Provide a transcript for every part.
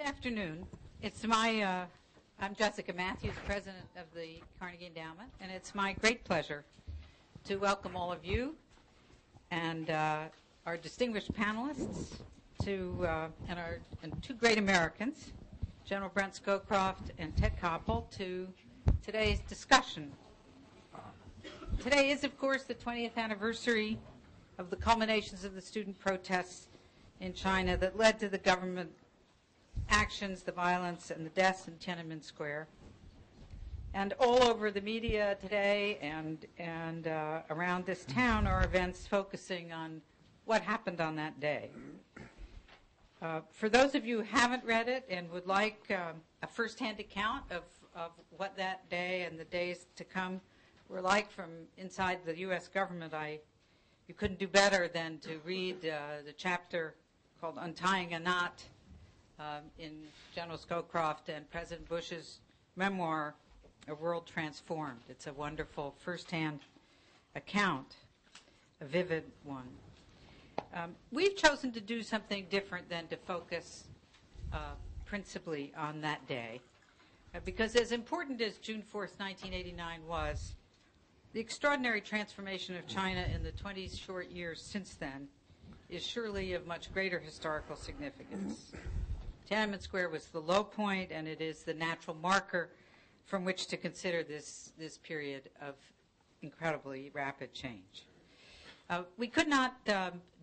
Good afternoon. I'm Jessica Matthews, President of the Carnegie Endowment, and it's my great pleasure to welcome all of you and our distinguished panelists and two great Americans, General Brent Scowcroft and Ted Koppel, to today's discussion. Today is, of course, the 20th anniversary of the culminations of the student protests in China that led to the government actions, the violence, and the deaths in Tiananmen Square. And all over the media today and around this town are events focusing on what happened on that day. For those of you who haven't read it and would like a firsthand account of what that day and the days to come were like from inside the U.S. government, you couldn't do better than to read the chapter called Untying a Knot in General Scowcroft and President Bush's memoir, A World Transformed. It's a wonderful firsthand account, a vivid one. We've chosen to do something different than to focus principally on that day, because as important as June 4th, 1989 was, the extraordinary transformation of China in the 20 short years since then is surely of much greater historical significance. Tiananmen Square was the low point, and it is the natural marker from which to consider this period of incredibly rapid change. We could not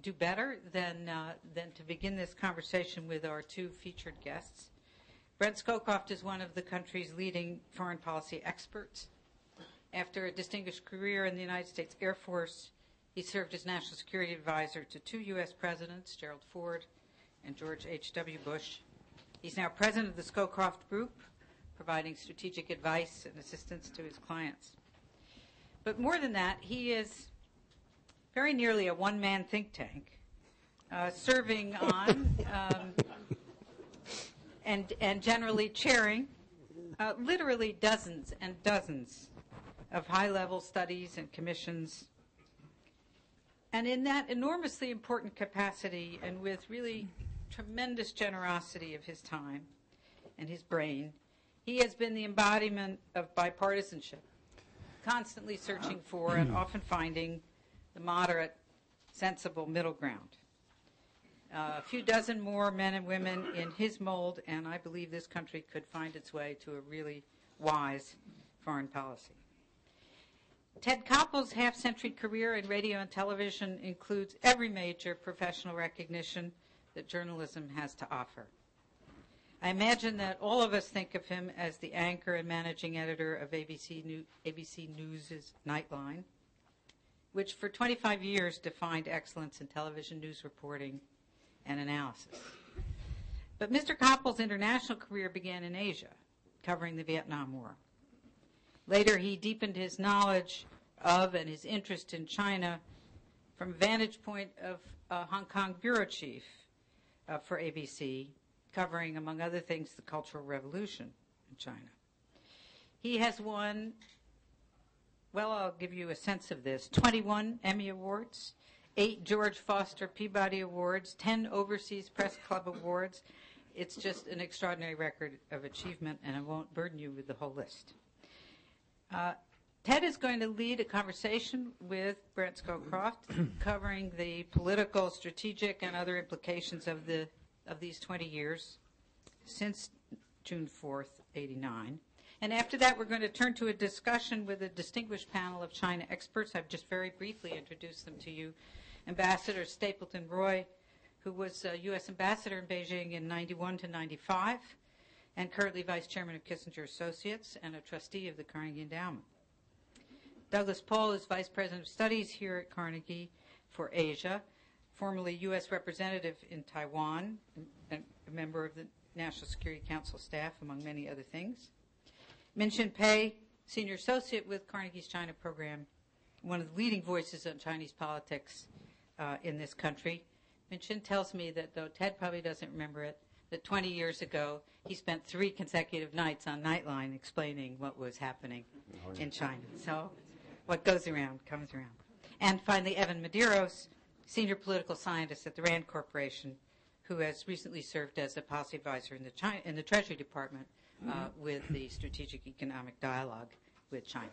do better than to begin this conversation with our two featured guests. Brent Scowcroft is one of the country's leading foreign policy experts. After a distinguished career in the United States Air Force, he served as National Security Advisor to two U.S. presidents, Gerald Ford and George H.W. Bush. He's now president of the Scowcroft Group, providing strategic advice and assistance to his clients. But more than that, he is very nearly a one-man think tank, serving on and generally chairing literally dozens and dozens of high-level studies and commissions. And in that enormously important capacity and with really tremendous generosity of his time and his brain, he has been the embodiment of bipartisanship, constantly searching for and often finding the moderate, sensible middle ground. A few dozen more men and women in his mold, and I believe this country could find its way to a really wise foreign policy. Ted Koppel's half-century career in radio and television includes every major professional recognition that journalism has to offer. I imagine that all of us think of him as the anchor and managing editor of ABC News' Nightline, which for 25 years defined excellence in television news reporting and analysis. But Mr. Koppel's international career began in Asia, covering the Vietnam War. Later, he deepened his knowledge of and his interest in China from a vantage point of Hong Kong bureau chief for ABC, covering, among other things, the Cultural Revolution in China. He has won, well, I'll give you a sense of this, 21 Emmy Awards, 8 George Foster Peabody Awards, 10 Overseas Press Club Awards. It's just an extraordinary record of achievement, and I won't burden you with the whole list. Ted is going to lead a conversation with Brent Scowcroft covering the political, strategic, and other implications of these 20 years since June 4th, 89. And after that, we're going to turn to a discussion with a distinguished panel of China experts. I've just very briefly introduced them to you. Ambassador Stapleton Roy, who was U.S. Ambassador in Beijing in 91 to 95, and currently Vice Chairman of Kissinger Associates and a trustee of the Carnegie Endowment. Douglas Paul is Vice President of Studies here at Carnegie for Asia, formerly U.S. Representative in Taiwan, and a member of the National Security Council staff, among many other things. Min-Shin Pei, Senior Associate with Carnegie's China Program, one of the leading voices on Chinese politics in this country. Min-Shin tells me that, though Ted probably doesn't remember it, that 20 years ago he spent 3 consecutive nights on Nightline explaining what was happening in China. So what goes around comes around. And finally, Evan Medeiros, Senior Political Scientist at the RAND Corporation, who has recently served as a policy advisor in the Treasury Department with the Strategic Economic Dialogue with China.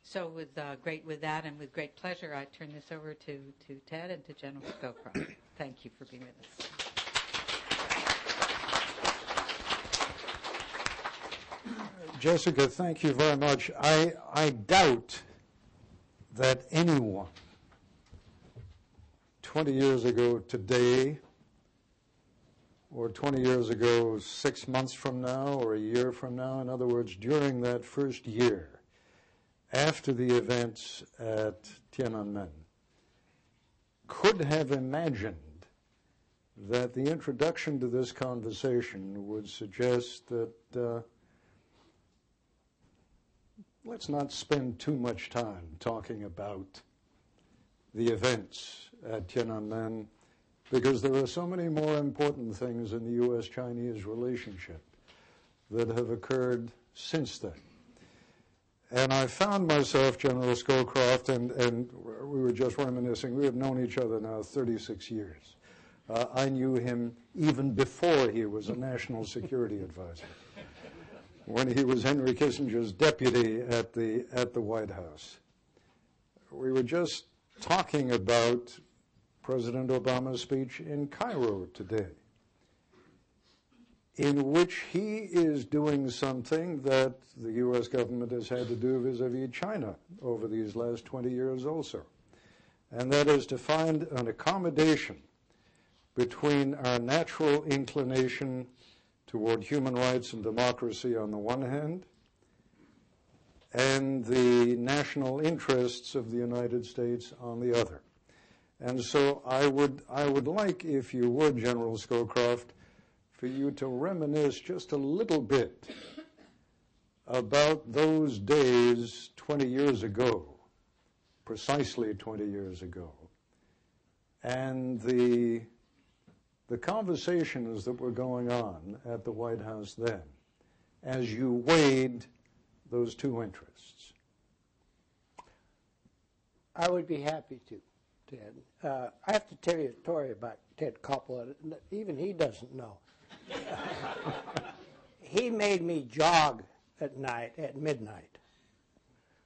So with that and with great pleasure, I turn this over to Ted and to General Scowcroft. Thank you for being with us. Jessica, thank you very much. I doubt that anyone 20 years ago today, or 20 years ago 6 months from now, or a year from now, in other words, during that first year after the events at Tiananmen, could have imagined that the introduction to this conversation would suggest that let's not spend too much time talking about the events at Tiananmen, because there are so many more important things in the U.S.-Chinese relationship that have occurred since then. And I found myself, General Scowcroft, and we were just reminiscing, we have known each other now 36 years. I knew him even before he was a national security advisor, when he was Henry Kissinger's deputy at the White House. We were just talking about President Obama's speech in Cairo today, in which he is doing something that the U.S. government has had to do vis-a-vis China over these last 20 years also, and that is to find an accommodation between our natural inclination toward human rights and democracy on the one hand, and the national interests of the United States on the other. And so I would like, if you would, General Scowcroft, for you to reminisce just a little bit about those days 20 years ago, precisely 20 years ago, and the conversations that were going on at the White House then, as you weighed those two interests. I would be happy to, Ted. I have to tell you a story about Ted Koppel. Even he doesn't know. He made me jog at night at midnight.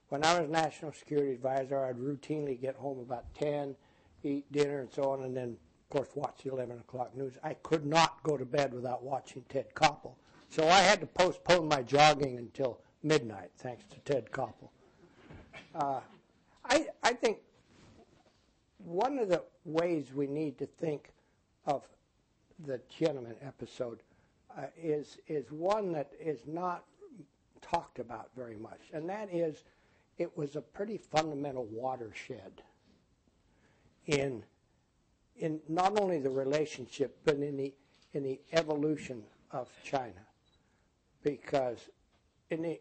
When I was National Security Advisor, I'd routinely get home about 10, eat dinner and so on, and then, of course, watch the 11 o'clock news. I could not go to bed without watching Ted Koppel. So I had to postpone my jogging until midnight, thanks to Ted Koppel. I think one of the ways we need to think of the Tiananmen episode is one that is not talked about very much, and that is it was a pretty fundamental watershed in not only the relationship but in the evolution of China, because in the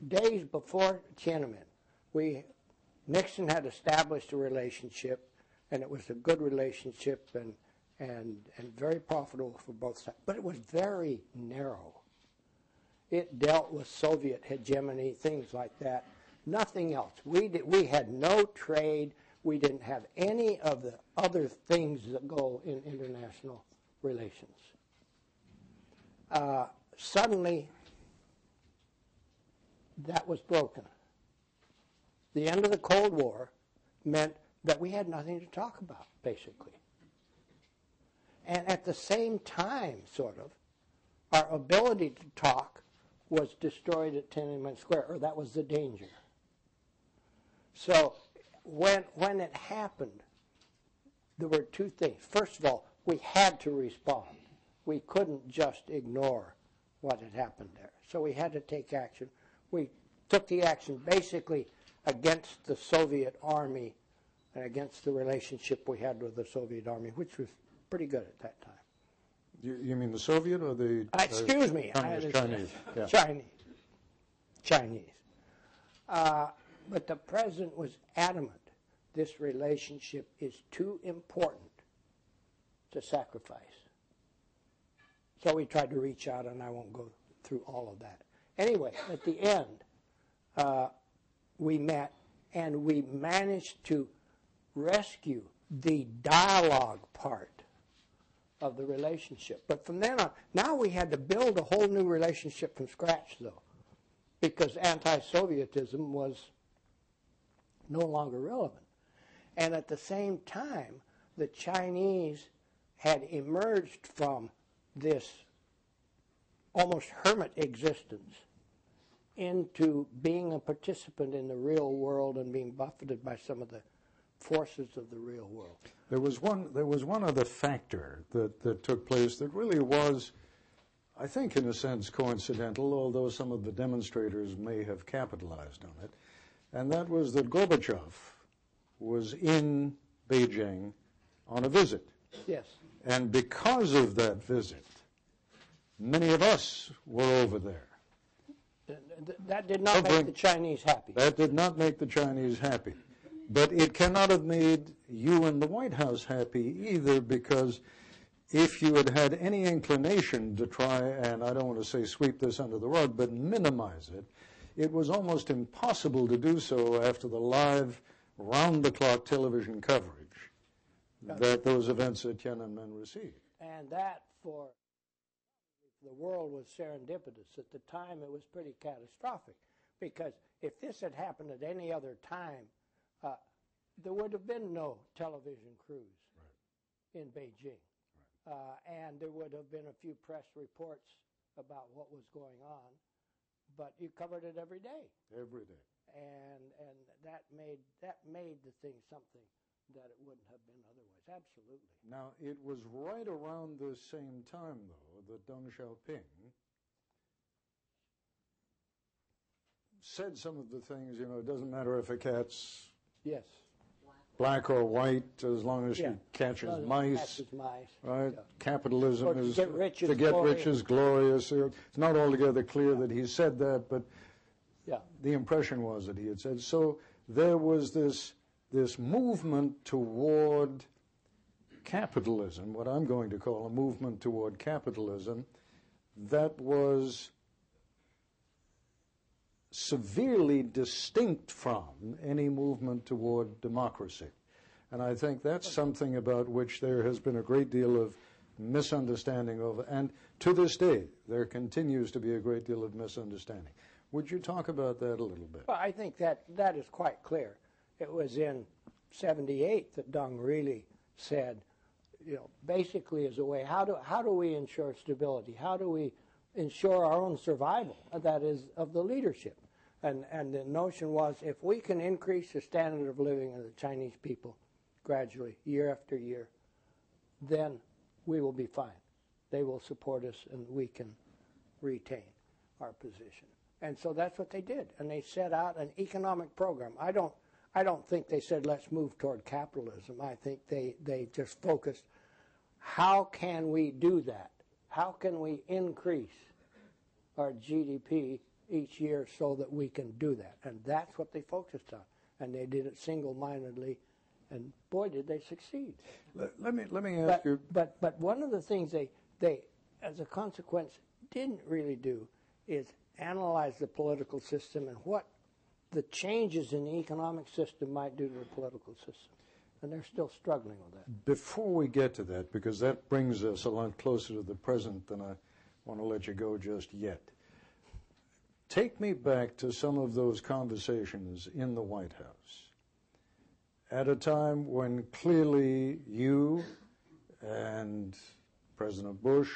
days before Tiananmen, Nixon had established a relationship, and it was a good relationship and very profitable for both sides. But it was very narrow. It dealt with Soviet hegemony, things like that. Nothing else. We had no trade. We didn't have any of the other things that go in international relations. Suddenly, that was broken. The end of the Cold War meant that we had nothing to talk about, basically. And at the same time, sort of, our ability to talk was destroyed at Tiananmen Square, or that was the danger. So when it happened, there were two things. First of all, we had to respond. We couldn't just ignore what had happened there. So we had to take action. We took the action basically against the Soviet army and against the relationship we had with the Soviet army, which was pretty good at that time. You mean the Soviet or the excuse me, Chinese? Yeah. Chinese. But the president was adamant this relationship is too important to sacrifice. So we tried to reach out, and I won't go through all of that. Anyway, at the end, we met, and we managed to rescue the dialogue part of the relationship. But from then on, now we had to build a whole new relationship from scratch, though, because anti-Sovietism was no longer relevant. And at the same time, the Chinese had emerged from this almost hermit existence into being a participant in the real world and being buffeted by some of the forces of the real world. There was one other factor that took place that really was, I think, in a sense, coincidental, although some of the demonstrators may have capitalized on it, and that was that Gorbachev was in Beijing on a visit. Yes. And because of that visit, many of us were over there. That did not make the Chinese happy. That did not make the Chinese happy. But it cannot have made you and the White House happy either, because if you had had any inclination to try, and I don't want to say sweep this under the rug, but minimize it, it was almost impossible to do so after the live, round-the-clock television coverage that those events at Tiananmen received. And that, for the world, was serendipitous. At the time, it was pretty catastrophic, because if this had happened at any other time, there would have been no television crews in Beijing. And there would have been a few press reports about what was going on, but you covered it every day. Every day. And that made the thing something that it wouldn't have been otherwise. Absolutely. Now, it was right around the same time, though, that Deng Xiaoping said some of the things, it doesn't matter if a cat's black or white, as long as she catches mice. Right? Yeah. Capitalism or is to get rich is glorious. It's not altogether clear that he said that, but the impression was that he had said. So there was this movement toward capitalism, what I'm going to call a movement toward capitalism, that was severely distinct from any movement toward democracy. And I think that's something about which there has been a great deal of misunderstanding over, and to this day, there continues to be a great deal of misunderstanding. Would you talk about that a little bit? Well, I think that is quite clear. It was in '78 that Deng really said, basically as a way, how do we ensure stability? How do we ensure our own survival? That is, of the leadership. And the notion was, if we can increase the standard of living of the Chinese people gradually, year after year, then we will be fine. They will support us, and we can retain our position. And so that's what they did. And they set out an economic program. I don't think they said, let's move toward capitalism. I think they just focused, how can we do that? How can we increase our GDP each year so that we can do that? And that's what they focused on. And they did it single-mindedly. And boy, did they succeed. Let me ask you. But one of the things they, as a consequence, didn't really do is analyze the political system and what the changes in the economic system might do to the political system. And they're still struggling with that. Before we get to that, because that brings us a lot closer to the present than I want to let you go just yet, take me back to some of those conversations in the White House at a time when clearly you and President Bush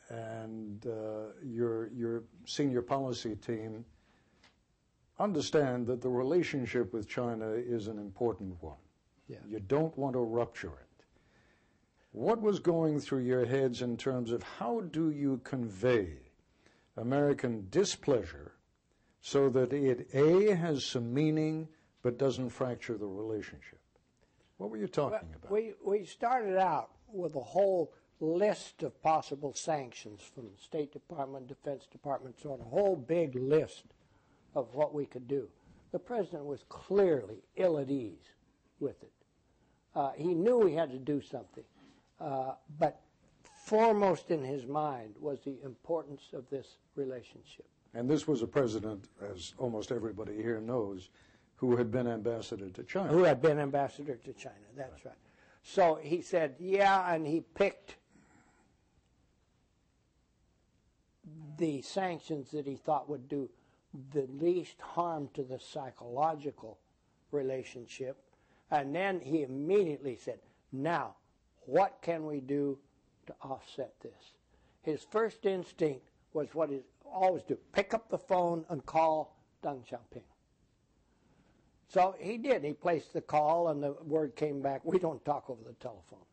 and your senior policy team understand that the relationship with China is an important one. Yeah. You don't want to rupture it. What was going through your heads in terms of how do you convey American displeasure so that it, A, has some meaning but doesn't fracture the relationship? What were you talking about? We started out with a whole list of possible sanctions from the State Department, Defense Department, so on, a whole big list of what we could do. The president was clearly ill at ease with it. He knew he had to do something, but foremost in his mind was the importance of this relationship. And this was a president, as almost everybody here knows, who had been ambassador to China. Who had been ambassador to China, that's right. So he said, yeah, and he picked the sanctions that he thought would do the least harm to the psychological relationship. And then he immediately said, now, what can we do to offset this? His first instinct was what he always do, pick up the phone and call Deng Xiaoping. So he did. He placed the call, and the word came back, we don't talk over the telephone.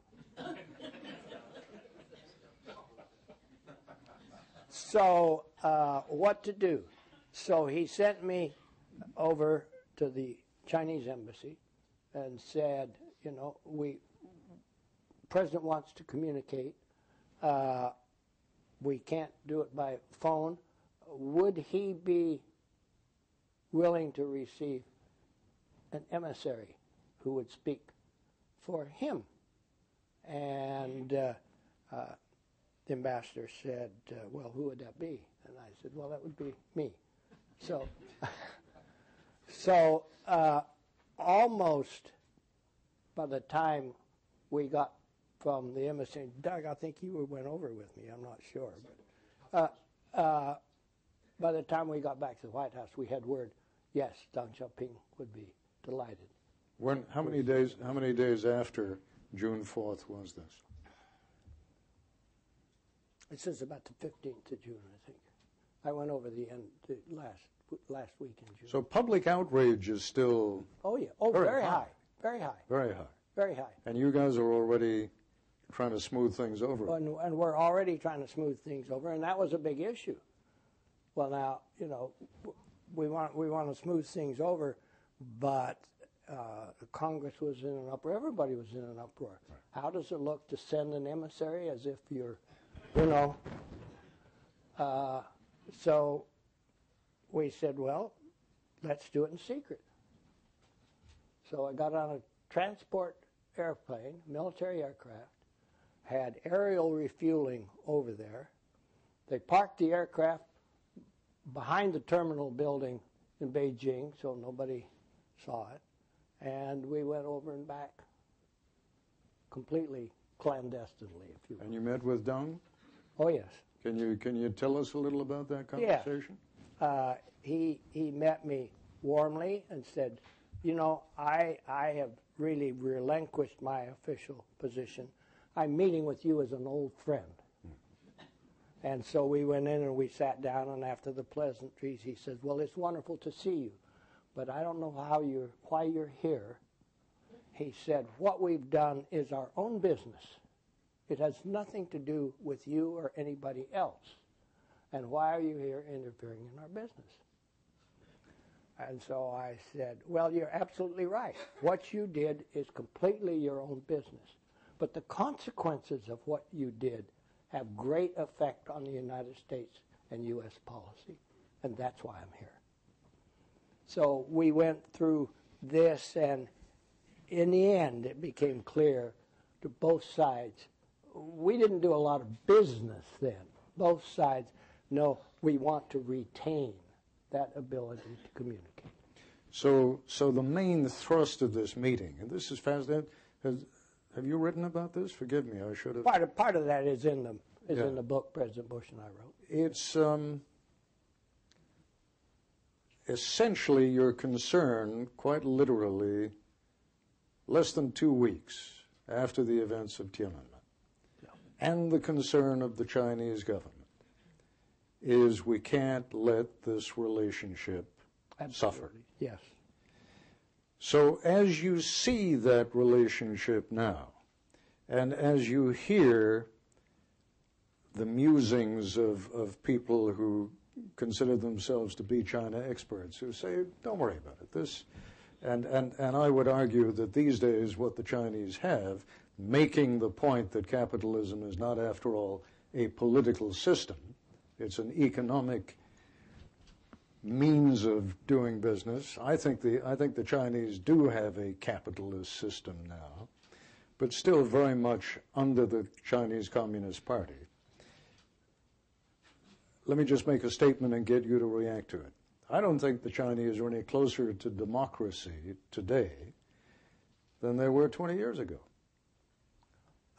So what to do? So he sent me over to the Chinese embassy and said, you know, President wants to communicate. We can't do it by phone. Would he be willing to receive an emissary who would speak for him? And the ambassador said, well, who would that be? And I said, well, that would be me. So, almost by the time we got from the embassy, Doug, I think you went over with me, I'm not sure. But by the time we got back to the White House, we had word, yes, Deng Xiaoping would be delighted. How many days after June 4th was this? It says about the 15th of June, I think. I went over the last week in June. So public outrage is still... Oh, yeah. Oh, very high. Very high. Very high. Very high. And you guys are already trying to smooth things over. And we're already trying to smooth things over, and that was a big issue. Well, now, you know, we want to smooth things over, but Congress was in an uproar. Everybody was in an uproar. Right. How does it look to send an emissary as if you're, you know... So we said, well, let's do it in secret. So I got on a transport airplane, military aircraft, had aerial refueling over there. They parked the aircraft behind the terminal building in Beijing so nobody saw it. And we went over and back completely clandestinely, if you will. And you met with Deng? Oh, yes. Can you tell us a little about that conversation? Yeah. He met me warmly and said, you know, I have really relinquished my official position. I'm meeting with you as an old friend. And so we went in and we sat down, and after the pleasantries, he said, well, it's wonderful to see you, but I don't know why you're here. He said, what we've done is our own business. It has nothing to do with you or anybody else. And why are you here interfering in our business? And so I said, well, you're absolutely right. What you did is completely your own business. But the consequences of what you did have great effect on the United States and U.S. policy. And that's why I'm here. So we went through this, and in the end, it became clear to both sides. We didn't do a lot of business then. Both sides know we want to retain that ability to communicate. So the main thrust of this meeting, and this is fascinating. Have you written about this? Forgive me, I should have. Part of that is in the book President Bush and I wrote. It's essentially your concern, quite literally, less than 2 weeks after the events of Tiananmen, and the concern of the Chinese government is we can't let this relationship suffer. Yes. So as you see that relationship now, and as you hear the musings of people who consider themselves to be China experts, who say, don't worry about it. And I would argue that these days what the Chinese have, making the point that capitalism is not, after all, a political system, it's an economic means of doing business. I think the Chinese do have a capitalist system now, but still very much under the Chinese Communist Party. Let me just make a statement and get you to react to it. I don't think the Chinese are any closer to democracy today than they were 20 years ago.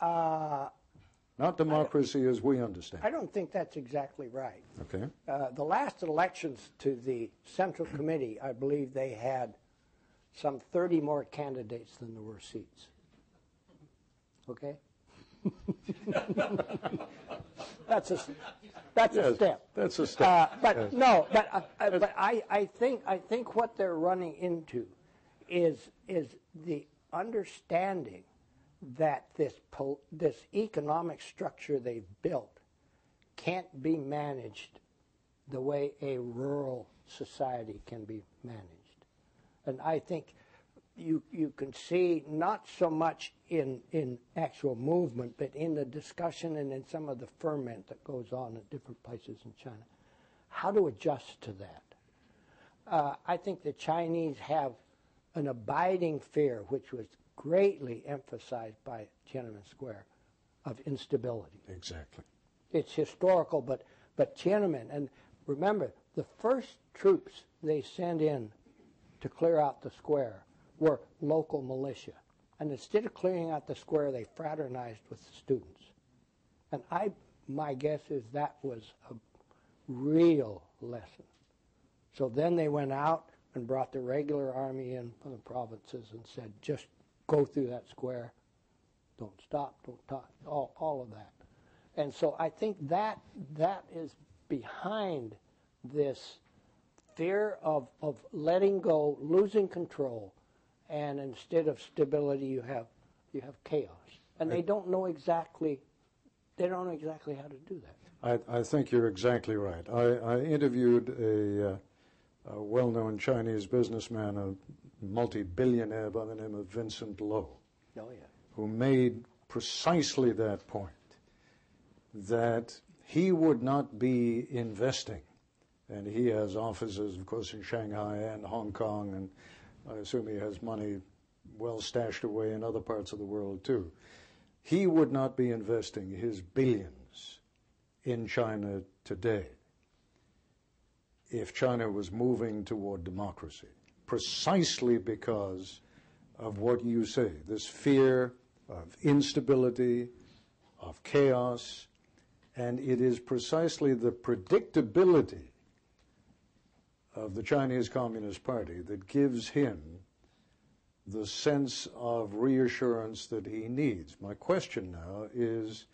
Not democracy as we understand. I don't think that's exactly right. Okay. The last elections to the Central Committee, I believe they had some 30 more candidates than there were seats. Okay? That's a step. That's a step. But I think what they're running into is the understanding that this economic structure they've built can't be managed the way a rural society can be managed. And I think you can see not so much in actual movement, but in the discussion and in some of the ferment that goes on at different places in China, how to adjust to that. I think the Chinese have an abiding fear, which was greatly emphasized by Tiananmen Square, of instability. Exactly. It's historical, but Tiananmen, and remember, the first troops they sent in to clear out the square were local militia. And instead of clearing out the square, they fraternized with the students. And my guess is that was a real lesson. So then they went out and brought the regular army in from the provinces and said, just go through that square, don't stop, don't talk, all of that. And so I think that is behind this fear of letting go, losing control, and instead of stability you have chaos. And they don't know exactly how to do that. I think you're exactly right. I interviewed a well-known Chinese businessman, a multi-billionaire by the name of Vincent Lo, who made precisely that point, that he would not be investing, and he has offices, of course, in Shanghai and Hong Kong, and I assume he has money well stashed away in other parts of the world, too. He would not be investing his billions in China today if China was moving toward democracy, precisely because of what you say, this fear of instability, of chaos, and it is precisely the predictability of the Chinese Communist Party that gives him the sense of reassurance that he needs. My question now is,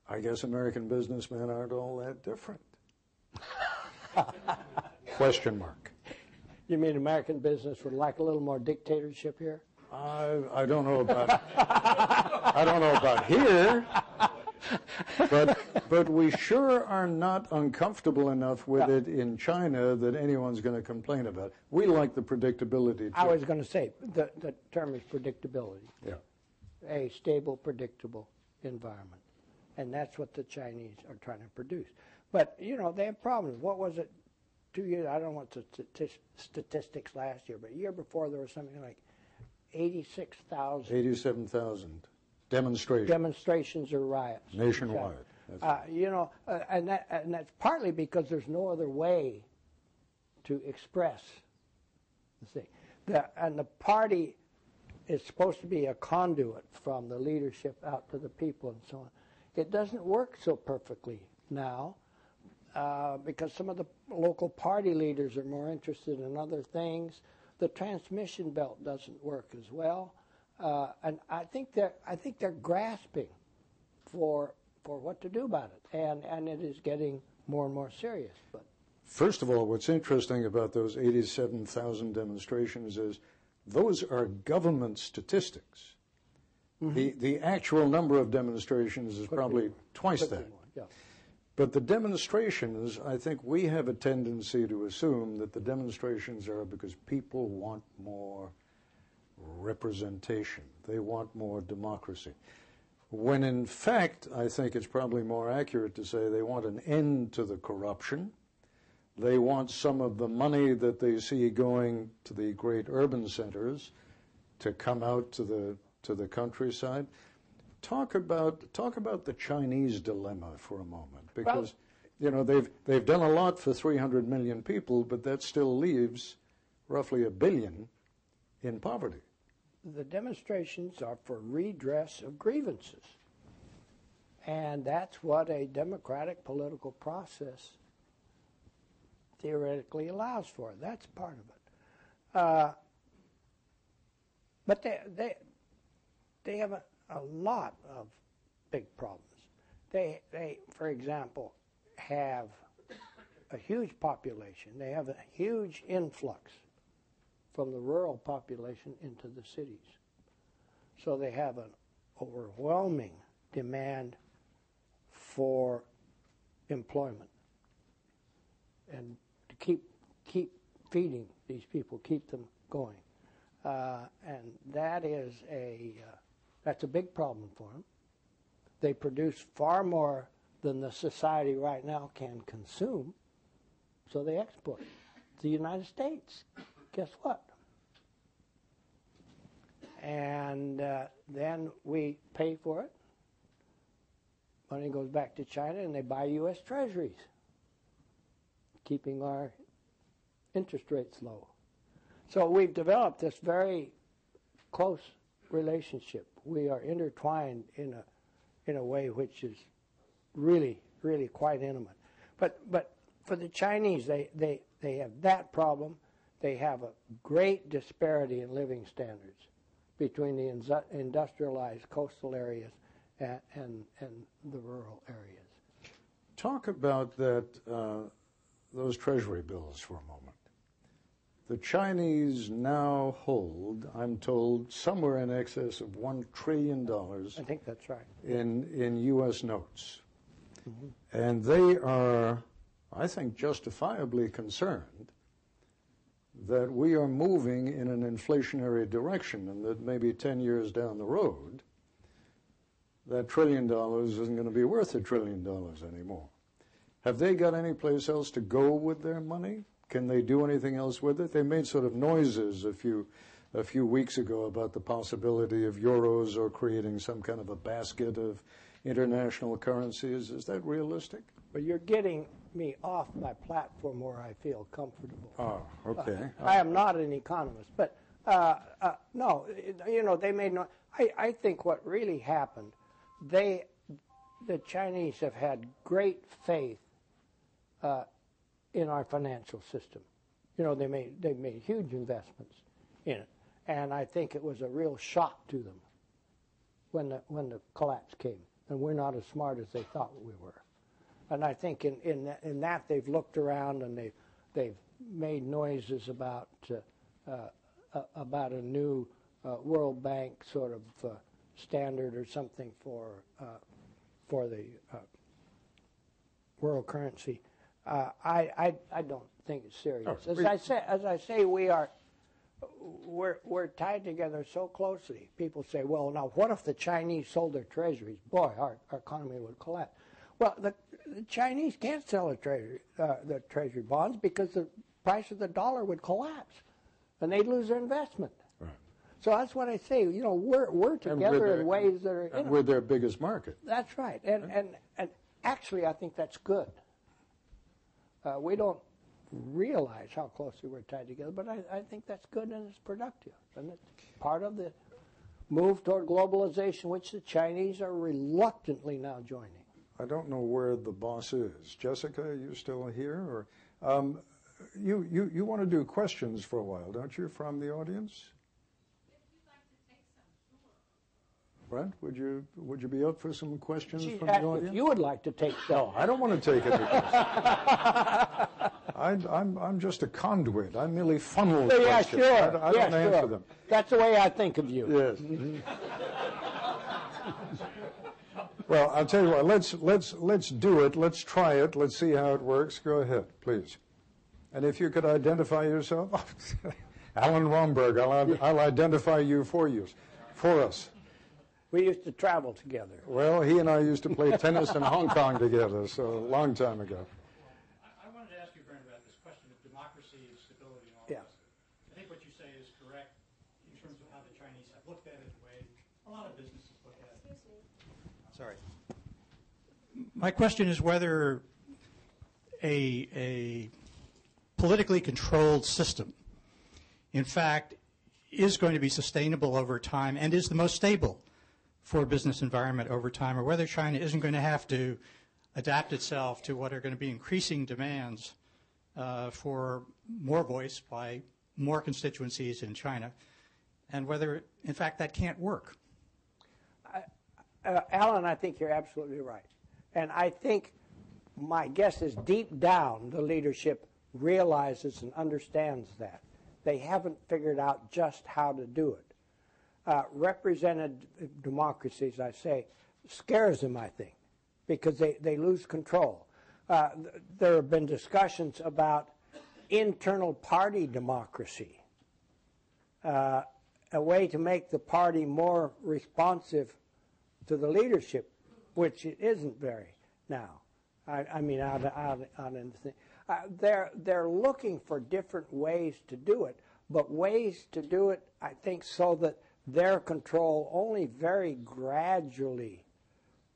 I guess American businessmen aren't all that different. Question mark. You mean American business would like a little more dictatorship here? I don't know about I don't know about here, but we sure are not uncomfortable enough with it in China that anyone's going to complain about it. We like the predictability too. I was going to say the term is predictability. Yeah. A stable, predictable environment, and that's what the Chinese are trying to produce. But they have problems. What was it? 2 years? I don't want the statistics last year, but a year before there was something like 86,000. 87,000 demonstrations. Demonstrations or riots. Nationwide. And that's partly because there's no other way to express the thing. And the party is supposed to be a conduit from the leadership out to the people and so on. It doesn't work so perfectly now because some of the local party leaders are more interested in other things. The transmission belt doesn't work as well. And I think they're grasping for what to do about it, and it is getting more and more serious. But first of all, what's interesting about those 87,000 demonstrations is those are government statistics. Mm-hmm. The actual number of demonstrations is probably twice that. Yeah. But the demonstrations, I think we have a tendency to assume that the demonstrations are because people want more representation. They want more democracy. When in fact, I think it's probably more accurate to say they want an end to the corruption. They want some of the money that they see going to the great urban centers to come out to the countryside. Talk about the Chinese dilemma for a moment, because they've done a lot for 300 million people, but that still leaves roughly 1 billion in poverty. the demonstrations are for redress of grievances. And that's what a democratic political process theoretically allows for. That's part of it. But they have a lot of big problems. They, for example, have a huge population. They have a huge influx from the rural population into the cities. So they have an overwhelming demand for employment and to keep feeding these people, keep them going. And that's a big problem for them. They produce far more than the society right now can consume, so they export. The United States, guess what? And then we pay for it. Money goes back to China, and they buy U.S. treasuries, keeping our interest rates low. So we've developed this very close relationship. We are intertwined in a way which is really, really quite intimate. But for the Chinese, they have that problem. They have a great disparity in living standards between the industrialized coastal areas and the rural areas. Talk about that, those treasury bills for a moment. The Chinese now hold, I'm told, somewhere in excess of $1 trillion. I think that's right. In U.S. notes. Mm-hmm. And they are, I think, justifiably concerned that we are moving in an inflationary direction and that maybe 10 years down the road, that $1 trillion isn't going to be worth $1 trillion anymore. Have they got any place else to go with their money? Can they do anything else with it? They made sort of noises a few weeks ago about the possibility of euros or creating some kind of a basket of international currencies. Is that realistic? But you're getting me off my platform where I feel comfortable. Oh, okay. I am not an economist, but no, they made no. I think what really happened, the Chinese have had great faith in our financial system. They made huge investments in it, and I think it was a real shock to them when the collapse came. And we're not as smart as they thought we were. And I think in that they've looked around and they've made noises about a new World Bank sort of standard or something for the world currency. I don't think it's serious. As I say, we're tied together so closely. People say, well, now what if the Chinese sold their treasuries? Boy, our economy would collapse. Well, the Chinese can't sell the treasury bonds because the price of the dollar would collapse, and they'd lose their investment. Right. So that's what I say. We're together in ways that are. And we're their biggest market. That's right, and actually, I think that's good. We don't realize how closely we're tied together, but I think that's good and it's productive. And it's part of the move toward globalization, which the Chinese are reluctantly now joining. I don't know where the boss is. Jessica, are you still here? Or you want to do questions for a while, don't you, from the audience? If you'd like to take some, sure. Brent, would you be up for some questions from the audience? If you would like to take some. No, I don't want to take any questions. I'm just a conduit. I merely funnel questions. Yeah, sure. I don't answer them. That's the way I think of you. Yes. Well, I'll tell you what. Let's do it. Let's try it. Let's see how it works. Go ahead, please. And if you could identify yourself, Alan Romberg. I'll identify you for us. We used to travel together. Well, he and I used to play tennis in Hong Kong together, so a long time ago. I wanted to ask you, Brent, about this question of democracy and stability and all Yeah. this. I think what you say is correct in terms of how the Chinese have looked at it the way a lot of businesses look at it. Excuse me. Sorry. My question is whether a politically controlled system, in fact, is going to be sustainable over time and is the most stable for a business environment over time, or whether China isn't going to have to adapt itself to what are going to be increasing demands for more voice by more constituencies in China, and whether, in fact, that can't work. Alan, I think you're absolutely right. And I think my guess is deep down the leadership realizes and understands that. They haven't figured out just how to do it. Represented democracies, I say, scares them, I think, because they lose control. There have been discussions about internal party democracy, a way to make the party more responsive to the leadership, which it isn't very now. I mean, out in the thing. They're looking for different ways to do it, but ways to do it, I think, so that their control only very gradually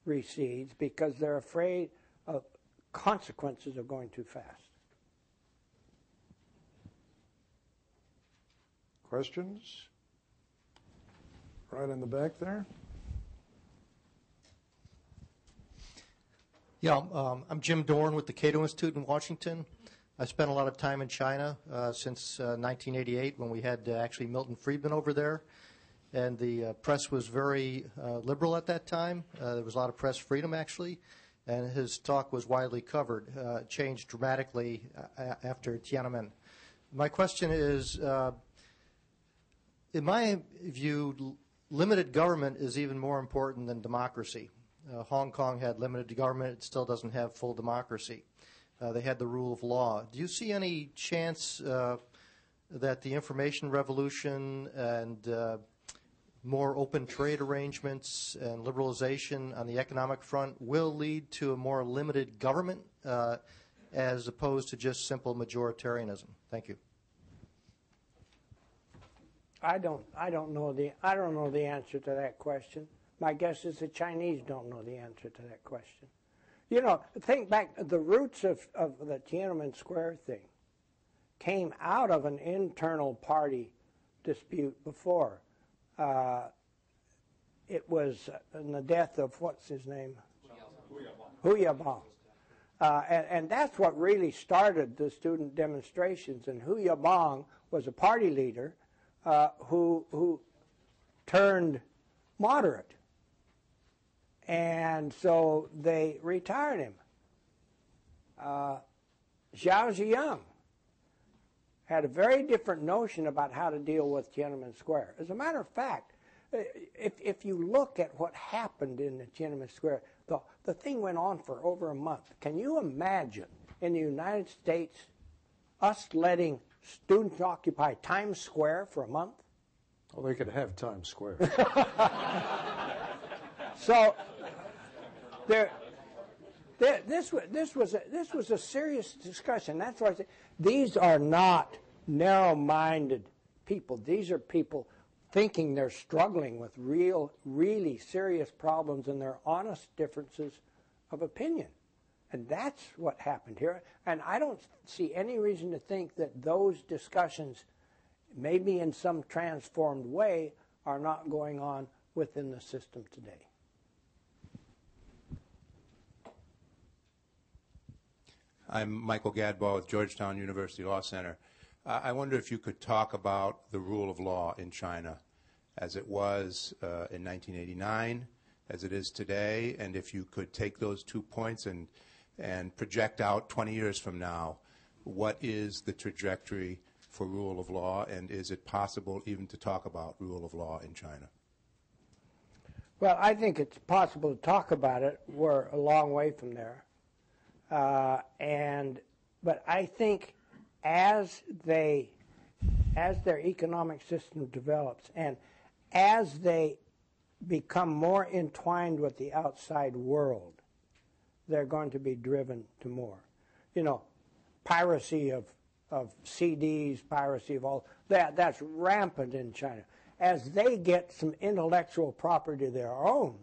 recedes because they're afraid of consequences of going too fast. Questions? Right in the back there. Yeah, I'm Jim Dorn with the Cato Institute in Washington. I spent a lot of time in China since 1988 when we had actually Milton Friedman over there. And the press was very liberal at that time. There was a lot of press freedom, actually. And his talk was widely covered. It changed dramatically after Tiananmen. My question is, in my view, limited government is even more important than democracy. Hong Kong had limited government. It still doesn't have full democracy. They had the rule of law. Do you see any chance that the information revolution and more open trade arrangements and liberalization on the economic front will lead to a more limited government as opposed to just simple majoritarianism? Thank you. I don't know the answer to that question. My guess is the Chinese don't know the answer to that question. You know, think back, the roots of the Tiananmen Square thing came out of an internal party dispute before. It was in the death of, what's his name? Hu Yabang. And that's what really started the student demonstrations. And Hu Yabang was a party leader who turned moderate. And so they retired him. Zhao Ziyang had a very different notion about how to deal with Tiananmen Square. As a matter of fact, if you look at what happened in the Tiananmen Square, the thing went on for over a month. Can you imagine in the United States us letting students occupy Times Square for a month? Well, they could have Times Square. So this was a serious discussion. That's why I say these are not narrow-minded people. These are people thinking they're struggling with really serious problems, and they're honest differences of opinion. And that's what happened here. And I don't see any reason to think that those discussions, maybe in some transformed way, are not going on within the system today. I'm Michael Gadbois with Georgetown University Law Center. I wonder if you could talk about the rule of law in China as it was in 1989, as it is today, and if you could take those 2 points and project out 20 years from now, what is the trajectory for rule of law, and is it possible even to talk about rule of law in China? Well, I think it's possible to talk about it. We're a long way from there. But I think as their economic system develops and as they become more entwined with the outside world, they're going to be driven to more. You know, piracy of CDs, piracy of all that's rampant in China. As they get some intellectual property of their own,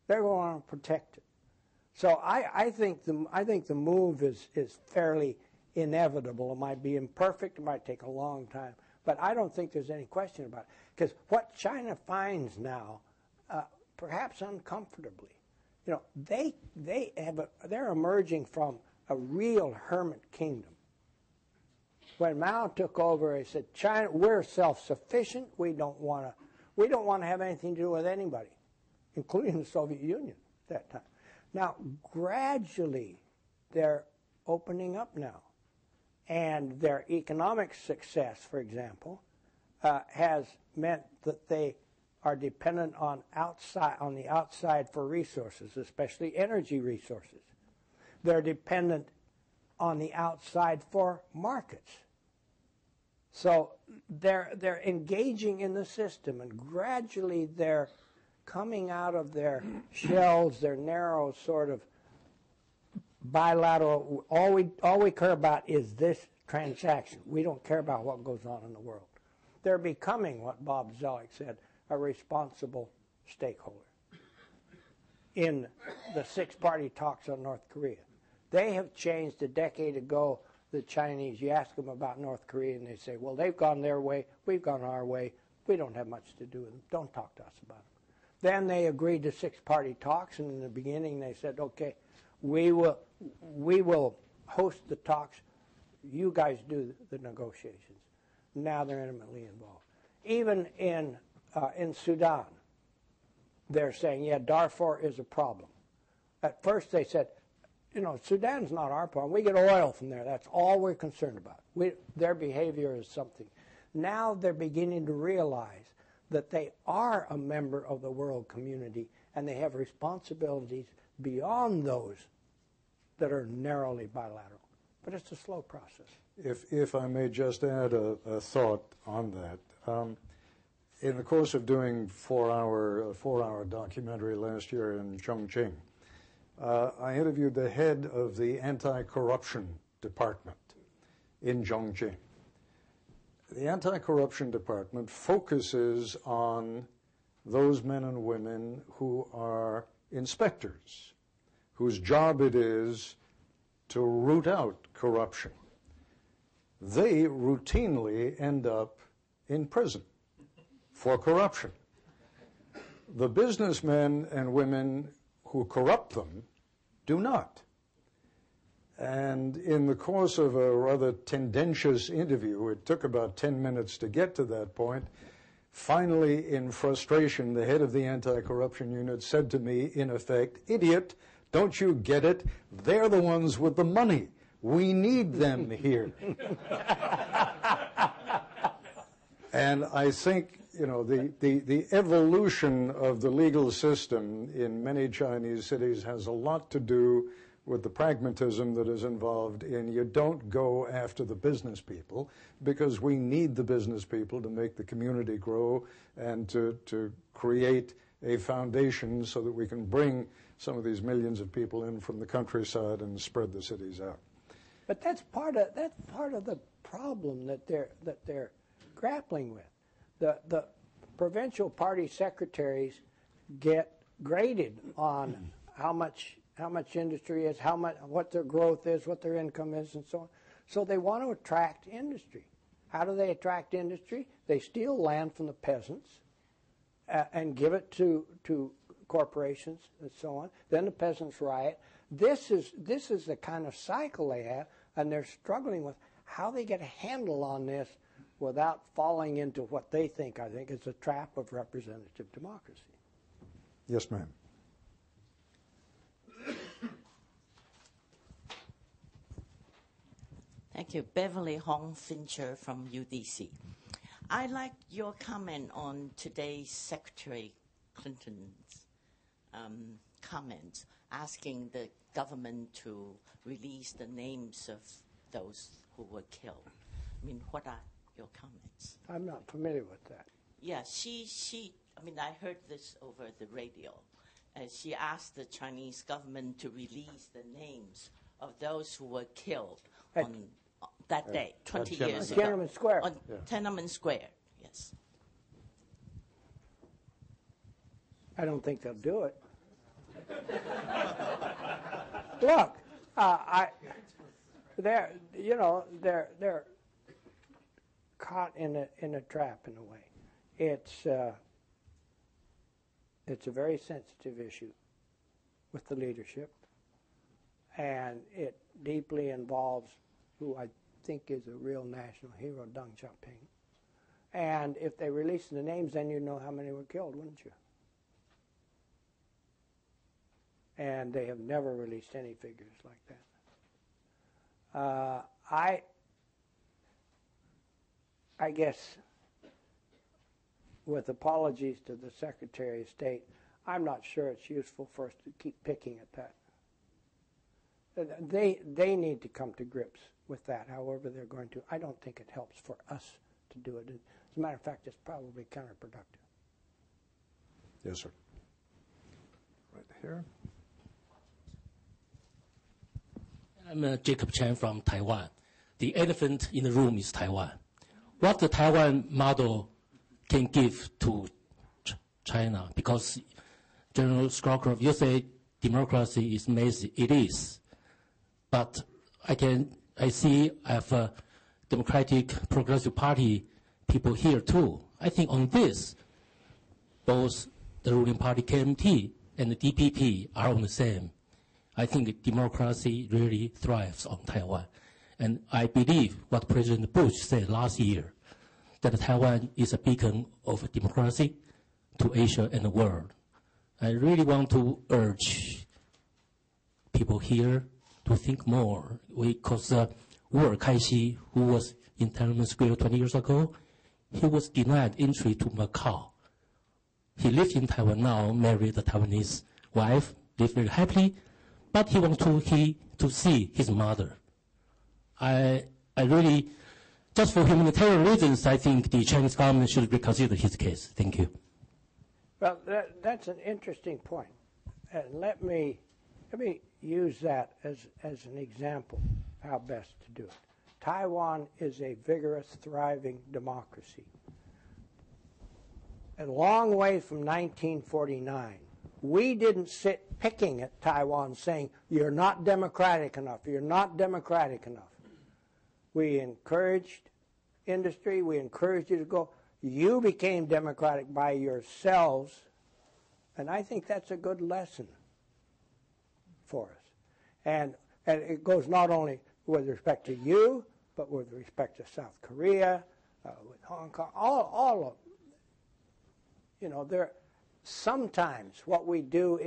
they're going to protect it. So I think the move is fairly inevitable. It might be imperfect. It might take a long time. But I don't think there's any question about it. Because what China finds now, perhaps uncomfortably, they're emerging from a real hermit kingdom. When Mao took over, he said, "China, we're self-sufficient. We don't want to have anything to do with anybody, including the Soviet Union at that time." Now, gradually, they're opening up now, and their economic success, for example, has meant that they are dependent on the outside for resources, especially energy resources. They're dependent on the outside for markets. So they're engaging in the system, and gradually they're coming out of their shells, their narrow sort of bilateral. All we care about is this transaction. We don't care about what goes on in the world. They're becoming what Bob Zoellick said, a responsible stakeholder in the six-party talks on North Korea. They have changed a decade ago. The Chinese, you ask them about North Korea, and they say, well, they've gone their way, we've gone our way, we don't have much to do with them. Don't talk to us about them. Then they agreed to six-party talks, and in the beginning they said, okay, we will host the talks, you guys do the negotiations. Now they're intimately involved. Even in Sudan, they're saying, yeah, Darfur is a problem. At first they said, Sudan's not our problem. We get oil from there. That's all we're concerned about. Their behavior is something. Now they're beginning to realize that they are a member of the world community, and they have responsibilities beyond those that are narrowly bilateral. But it's a slow process. If I may just add a thought on that. In the course of doing a four-hour documentary last year in Chongqing, I interviewed the head of the anti-corruption department in Chongqing. The anti-corruption department focuses on those men and women who are inspectors, whose job it is to root out corruption. They routinely end up in prison for corruption. The businessmen and women who corrupt them do not. And in the course of a rather tendentious interview, it took about 10 minutes to get to that point, finally, in frustration, the head of the anti-corruption unit said to me, in effect, "Idiot, don't you get it? They're the ones with the money. We need them here." And I think, the evolution of the legal system in many Chinese cities has a lot to do with the pragmatism that is involved in you don't go after the business people, because we need the business people to make the community grow and to create a foundation so that we can bring some of these millions of people in from the countryside and spread the cities out. But that's part of the problem that they're grappling with. The provincial party secretaries get graded on how much industry is, what their growth is, what their income is, and so on. So they want to attract industry. How do they attract industry? They steal land from the peasants and give it to corporations and so on. Then the peasants riot. This is the kind of cycle they have, and they're struggling with how they get a handle on this without falling into what they think, I think, is a trap of representative democracy. Yes, ma'am. Thank you. Beverly Hong Fincher from UDC. I'd like your comment on today's Secretary Clinton's comments asking the government to release the names of those who were killed. I mean, what are your comments? I'm not familiar with that. Yeah, I heard this over the radio. She asked the Chinese government to release the names of those who were killed on that day, 20 years ago. Tiananmen Square. On Tiananmen Square, yes. I don't think they'll do it. Look, caught in a trap in a way. It's a very sensitive issue with the leadership, and it deeply involves who I think is a real national hero, Deng Xiaoping. And if they release the names, then you'd know how many were killed, wouldn't you? And they have never released any figures like that. I guess, with apologies to the Secretary of State, I'm not sure it's useful for us to keep picking at that. They need to come to grips with that, however they're going to. I don't think it helps for us to do it. As a matter of fact, it's probably counterproductive. Yes, sir. Right here. I'm Jacob Chen from Taiwan. The elephant in the room is Taiwan. What the Taiwan model can give to China? Because General Scowcroft, you say democracy is amazing. It is. But I see I have a Democratic Progressive Party people here too. I think on this, both the ruling party KMT and the DPP are on the same. I think democracy really thrives on Taiwan. And I believe what President Bush said last year, that Taiwan is a beacon of democracy to Asia and the world. I really want to urge people here to think more, because Wu Kai-shi, who was in Tiananmen Square 20 years ago, he was denied entry to Macau. He lives in Taiwan now, married a Taiwanese wife, lives very happily, but he wants to see his mother. I really, just for humanitarian reasons, I think the Chinese government should reconsider his case. Thank you. Well, that's an interesting point. And let me use that as an example of how best to do it. Taiwan is a vigorous, thriving democracy. A long way from 1949, we didn't sit picking at Taiwan saying, you're not democratic enough, you're not democratic enough. We encouraged industry, we encouraged you to go. You became democratic by yourselves, and I think that's a good lesson for us. And it goes not only with respect to you, but with respect to South Korea, with Hong Kong, all of, there. Sometimes what we do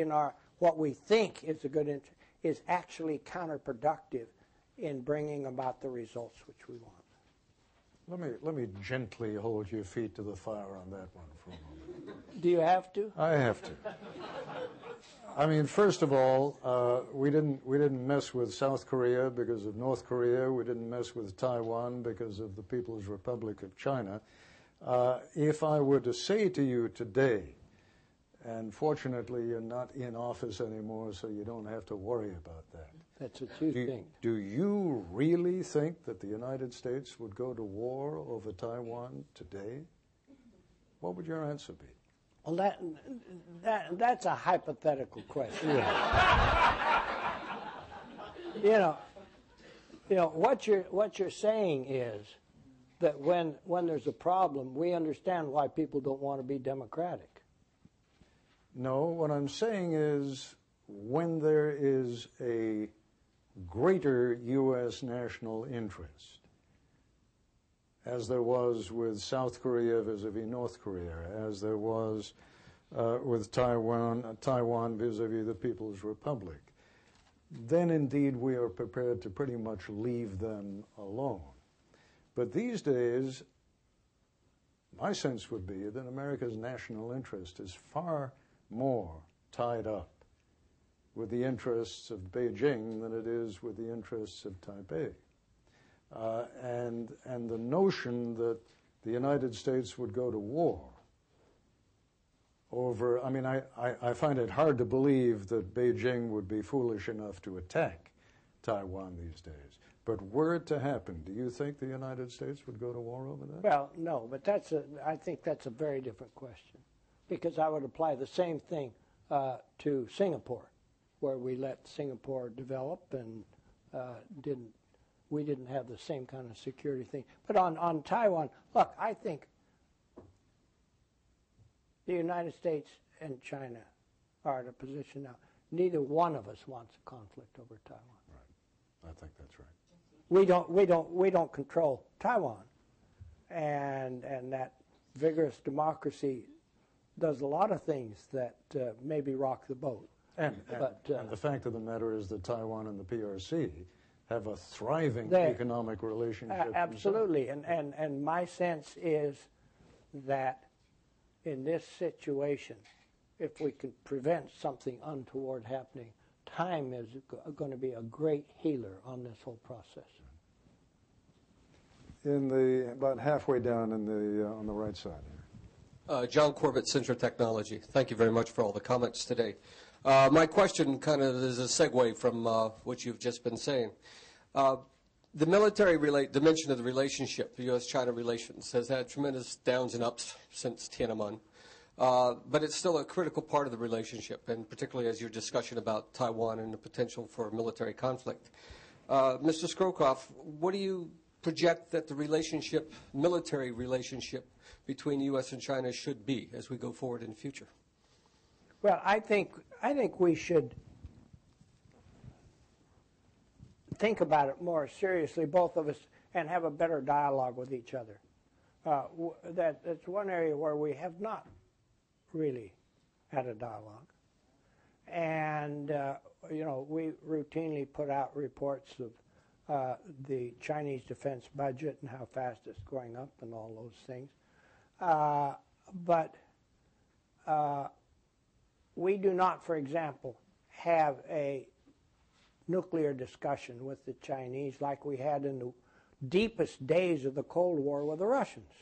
what we think is a good interest is actually counterproductive in bringing about the results which we want. Let me gently hold your feet to the fire on that one for a moment. Do you have to? I have to. I mean, first of all, we didn't mess with South Korea because of North Korea. We didn't mess with Taiwan because of the People's Republic of China. If I were to say to you today, and fortunately you're not in office anymore, so you don't have to worry about that. That's what you think. Do you really think that the United States would go to war over Taiwan today? What would your answer be? Well, that's a hypothetical question. What you're saying is that when there's a problem, we understand why people don't want to be democratic. No, what I'm saying is when there is a greater U.S. national interest, as there was with South Korea vis-a-vis North Korea, as there was with Taiwan vis-a-vis the People's Republic, then indeed we are prepared to pretty much leave them alone. But these days, my sense would be that America's national interest is far more tied up with the interests of Beijing than it is with the interests of Taipei. And the notion that the United States would go to war over, I mean, I find it hard to believe that Beijing would be foolish enough to attack Taiwan these days. But were it to happen, do you think the United States would go to war over that? Well, no, but I think that's a very different question, because I would apply the same thing to Singapore, where we let Singapore develop and didn't we didn't have the same kind of security thing. But on Taiwan, look, I think the United States and China are in a position now. Neither one of us wants a conflict over Taiwan. Right. I think that's right. We don't control Taiwan, and that vigorous democracy does a lot of things that maybe rock the boat. And the fact of the matter is that Taiwan and the PRC have a thriving economic relationship. Absolutely, and my sense is that in this situation, if we can prevent something untoward happening, time is going to be a great healer on this whole process. About halfway down on the right side here. John Corbett, Centra Technology. Thank you very much for all the comments today. My question kind of is a segue from what you've just been saying. The military dimension of the relationship, the U.S.-China relations, has had tremendous downs and ups since Tiananmen. But it's still a critical part of the relationship, and particularly as your discussion about Taiwan and the potential for military conflict. Mr. Scowcroft, what do you project that the military relationship between the U.S. and China should be as we go forward in the future? Well, I think we should think about it more seriously, both of us, and have a better dialogue with each other. That's one area where we have not really had a dialogue. And, we routinely put out reports of the Chinese defense budget and how fast it's going up and all those things. But we do not, for example, have a nuclear discussion with the Chinese like we had in the deepest days of the Cold War with the Russians.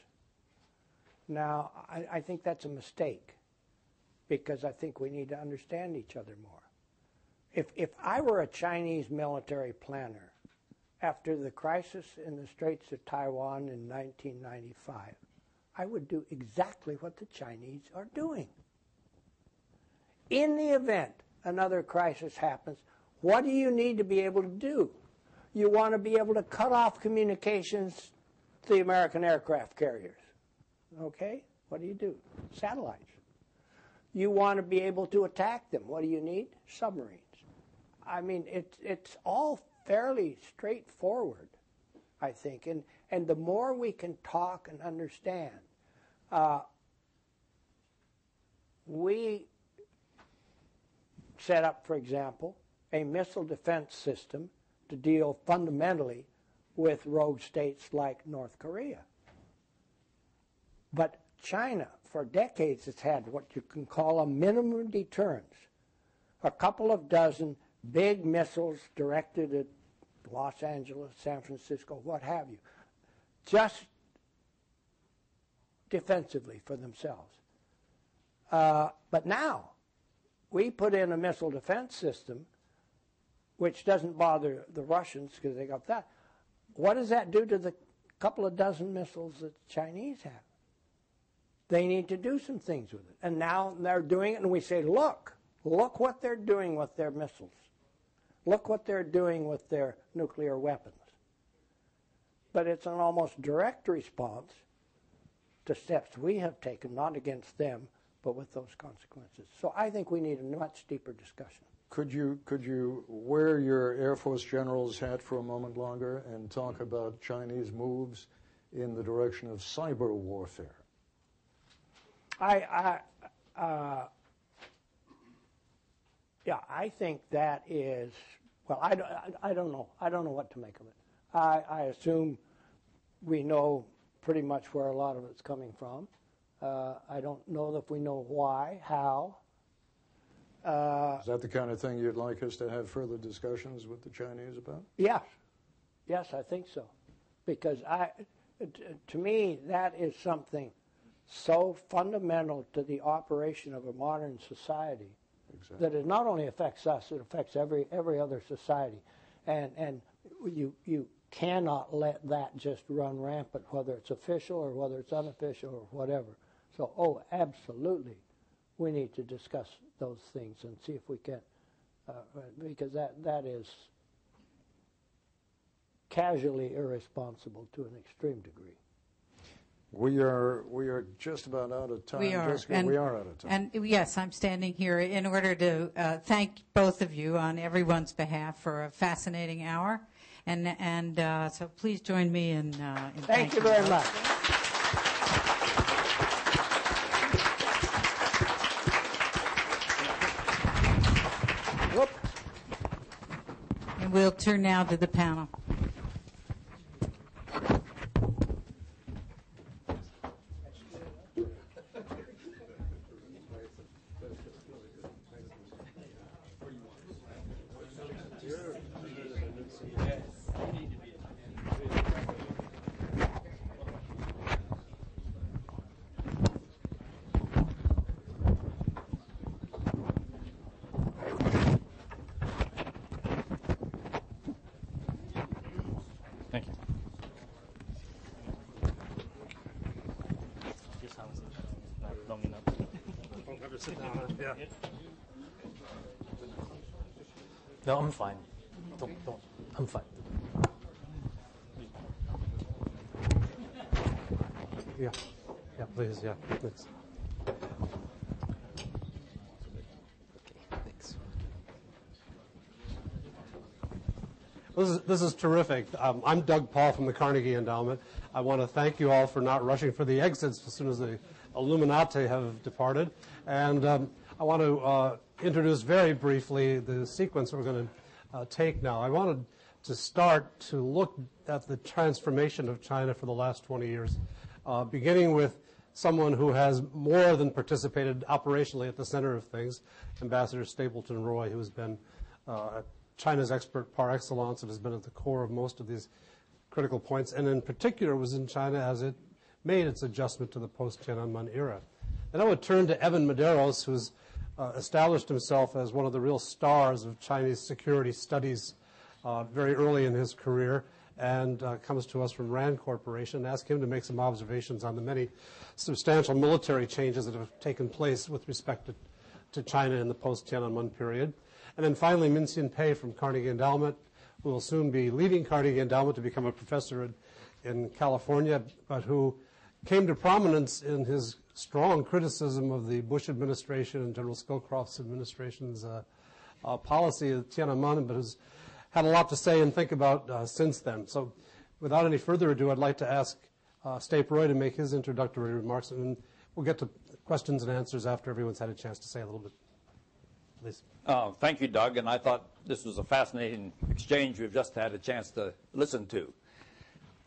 Now, I think that's a mistake, because I think we need to understand each other more. If I were a Chinese military planner after the crisis in the Straits of Taiwan in 1995, I would do exactly what the Chinese are doing. In the event another crisis happens, what do you need to be able to do? You want to be able to cut off communications to the American aircraft carriers. Okay? What do? Satellites. You want to be able to attack them. What do you need? Submarines. I mean, it's all fairly straightforward, I think. And the more we can talk and understand, we set up, for example, a missile defense system to deal fundamentally with rogue states like North Korea. But China, for decades, has had what you can call a minimum deterrence. A couple of dozen big missiles directed at Los Angeles, San Francisco, what have you, just defensively for themselves. But now, we put in a missile defense system which doesn't bother the Russians because they got that. What does that do to the couple of dozen missiles that the Chinese have? They need to do some things with it. And now they're doing it, and we say, look what they're doing with their missiles. Look what they're doing with their nuclear weapons. But it's an almost direct response to steps we have taken, not against them, but with those consequences. So I think we need a much deeper discussion. Could you wear your Air Force general's hat for a moment longer and talk about Chinese moves in the direction of cyber warfare? I think that is, well, I don't know. I don't know what to make of it. I assume we know pretty much where a lot of it's coming from. I don't know if we know why, how. Is that the kind of thing you'd like us to have further discussions with the Chinese about? Yeah. Yes, I think so. Because to me, that is something so fundamental to the operation of a modern society. Exactly. That it not only affects us, it affects every other society. And you cannot let that just run rampant, whether it's official or whether it's unofficial or whatever. So, absolutely, we need to discuss those things and see if we can, because that is casually irresponsible to an extreme degree. We are just about out of time. We are. Jessica, we are out of time. And yes, I'm standing here in order to thank both of you on everyone's behalf for a fascinating hour. And so please join me in Thank you very much. Whoop. And we'll turn now to the panel. Thank you. Long enough. Don't have to sit down. Yeah. No, I'm fine. Don't. I'm fine. Yeah. Yeah, please. Yeah. Thanks. Thanks. This is terrific. I'm Doug Paul from the Carnegie Endowment. I want to thank you all for not rushing for the exits as soon as the Illuminati have departed. And I want to introduce very briefly the sequence we're going to take now. I wanted to start to look at the transformation of China for the last 20 years, beginning with someone who has more than participated operationally at the center of things, Ambassador Stapleton Roy, who has been China's expert par excellence and has been at the core of most of these critical points, and in particular was in China as it made its adjustment to the post-Tiananmen era. And I would turn to Evan Medeiros, who's established himself as one of the real stars of Chinese security studies very early in his career, and comes to us from RAND Corporation, and ask him to make some observations on the many substantial military changes that have taken place with respect to China in the post-Tiananmen period. And then finally, Min-Hsin Pei from Carnegie Endowment, who will soon be leaving Carnegie Endowment to become a professor in California, but who came to prominence in his strong criticism of the Bush administration and General Scowcroft's administration's policy at Tiananmen, but has had a lot to say and think about since then. So without any further ado, I'd like to ask Stape Roy to make his introductory remarks, and we'll get to questions and answers after everyone's had a chance to say a little bit. Please. Thank you, Doug, and I thought this was a fascinating exchange we've just had a chance to listen to.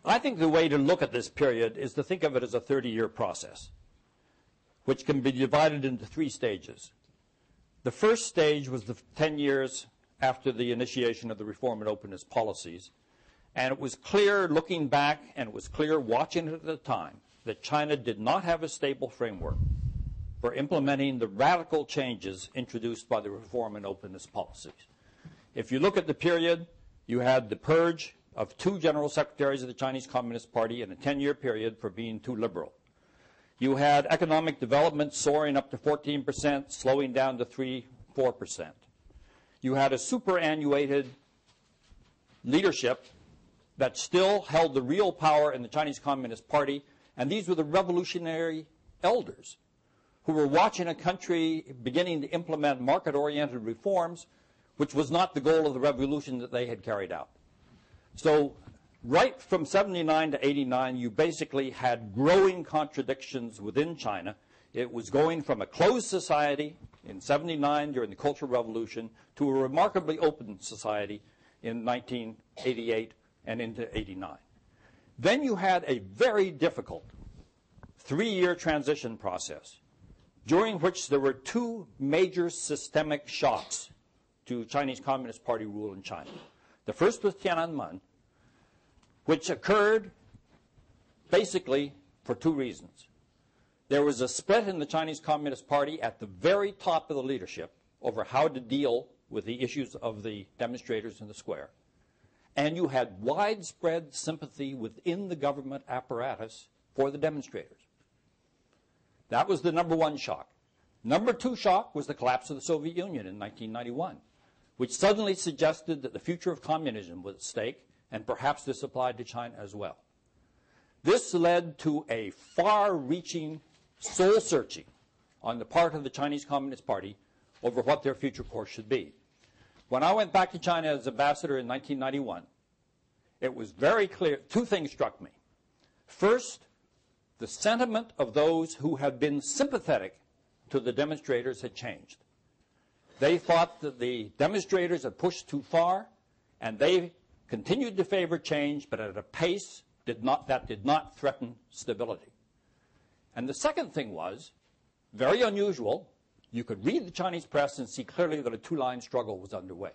I think the way to look at this period is to think of it as a 30-year process, which can be divided into 3 stages. The first stage was the 10 years after the initiation of the reform and openness policies, and it was clear looking back, and it was clear watching it at the time, that China did not have a stable framework for implementing the radical changes introduced by the reform and openness policies. If you look at the period, you had the purge of 2 general secretaries of the Chinese Communist Party in a 10-year period for being too liberal. You had economic development soaring up to 14%, slowing down to 3-4%. You had a superannuated leadership that still held the real power in the Chinese Communist Party, and these were the revolutionary elders who were watching a country beginning to implement market-oriented reforms, which was not the goal of the revolution that they had carried out. So right from 79 to 89, you basically had growing contradictions within China. It was going from a closed society in 79 during the Cultural Revolution to a remarkably open society in 1988 and into 89. Then you had a very difficult 3-year transition process, during which there were 2 major systemic shocks to Chinese Communist Party rule in China. The first was Tiananmen, which occurred basically for 2 reasons. There was a split in the Chinese Communist Party at the very top of the leadership over how to deal with the issues of the demonstrators in the square. And you had widespread sympathy within the government apparatus for the demonstrators. That was the number 1 shock. Number 2 shock was the collapse of the Soviet Union in 1991, which suddenly suggested that the future of communism was at stake, and perhaps this applied to China as well. This led to a far-reaching soul-searching on the part of the Chinese Communist Party over what their future course should be. When I went back to China as ambassador in 1991, it was very clear. Two things struck me. First, the sentiment of those who had been sympathetic to the demonstrators had changed. They thought that the demonstrators had pushed too far, and they continued to favor change, but at a pace that did not threaten stability. And the second thing was, very unusual, you could read the Chinese press and see clearly that a two-line struggle was underway.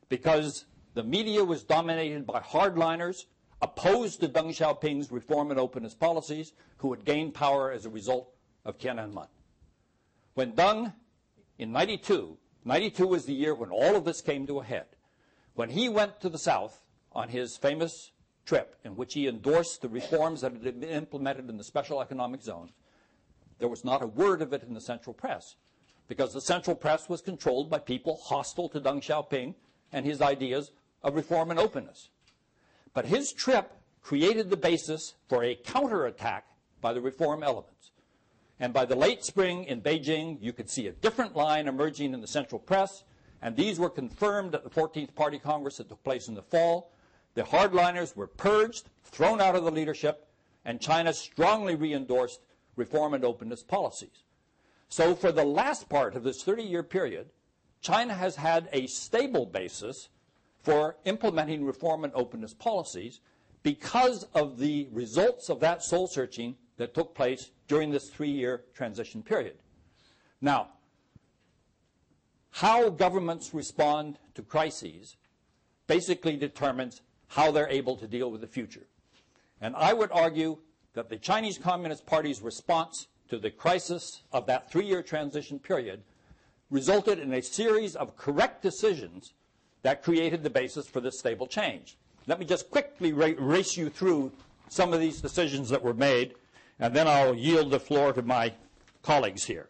Because the media was dominated by hardliners opposed to Deng Xiaoping's reform and openness policies, who had gained power as a result of Tiananmen. When Deng, in 92 was the year when all of this came to a head. When he went to the South on his famous trip in which he endorsed the reforms that had been implemented in the special economic zones, there was not a word of it in the central press, because the central press was controlled by people hostile to Deng Xiaoping and his ideas of reform and openness. But his trip created the basis for a counterattack by the reform elements. And by the late spring in Beijing, you could see a different line emerging in the central press, and these were confirmed at the 14th Party Congress that took place in the fall. The hardliners were purged, thrown out of the leadership, and China strongly re-endorsed reform and openness policies. So for the last part of this 30-year period, China has had a stable basis for implementing reform and openness policies because of the results of that soul-searching that took place during this 3-year transition period. Now, how governments respond to crises basically determines how they're able to deal with the future. And I would argue that the Chinese Communist Party's response to the crisis of that 3-year transition period resulted in a series of correct decisions that created the basis for this stable change. Let me just quickly race you through some of these decisions that were made, and then I'll yield the floor to my colleagues here.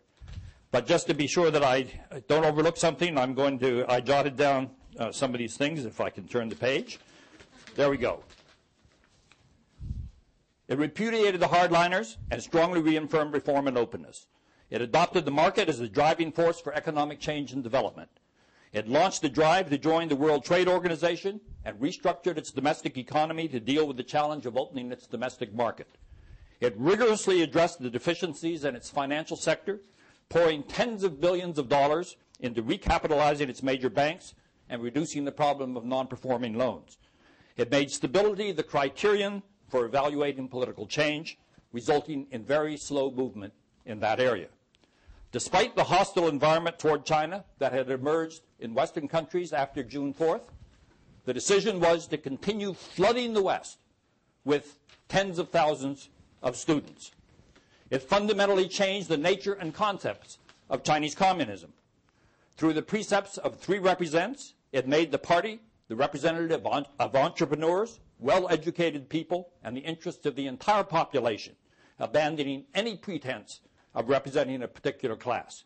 But just to be sure that I don't overlook something, I jotted down some of these things, if I can turn the page. There we go. It repudiated the hardliners and strongly reaffirmed reform and openness. It adopted the market as the driving force for economic change and development. It launched the drive to join the World Trade Organization and restructured its domestic economy to deal with the challenge of opening its domestic market. It rigorously addressed the deficiencies in its financial sector, pouring tens of billions of dollars into recapitalizing its major banks and reducing the problem of non-performing loans. It made stability the criterion for evaluating political change, resulting in very slow movement in that area. Despite the hostile environment toward China that had emerged in Western countries after June 4th, the decision was to continue flooding the West with tens of thousands of students. It fundamentally changed the nature and concepts of Chinese communism. Through the precepts of 3 represents, it made the party the representative of entrepreneurs, well-educated people, and the interests of the entire population, abandoning any pretense of representing a particular class.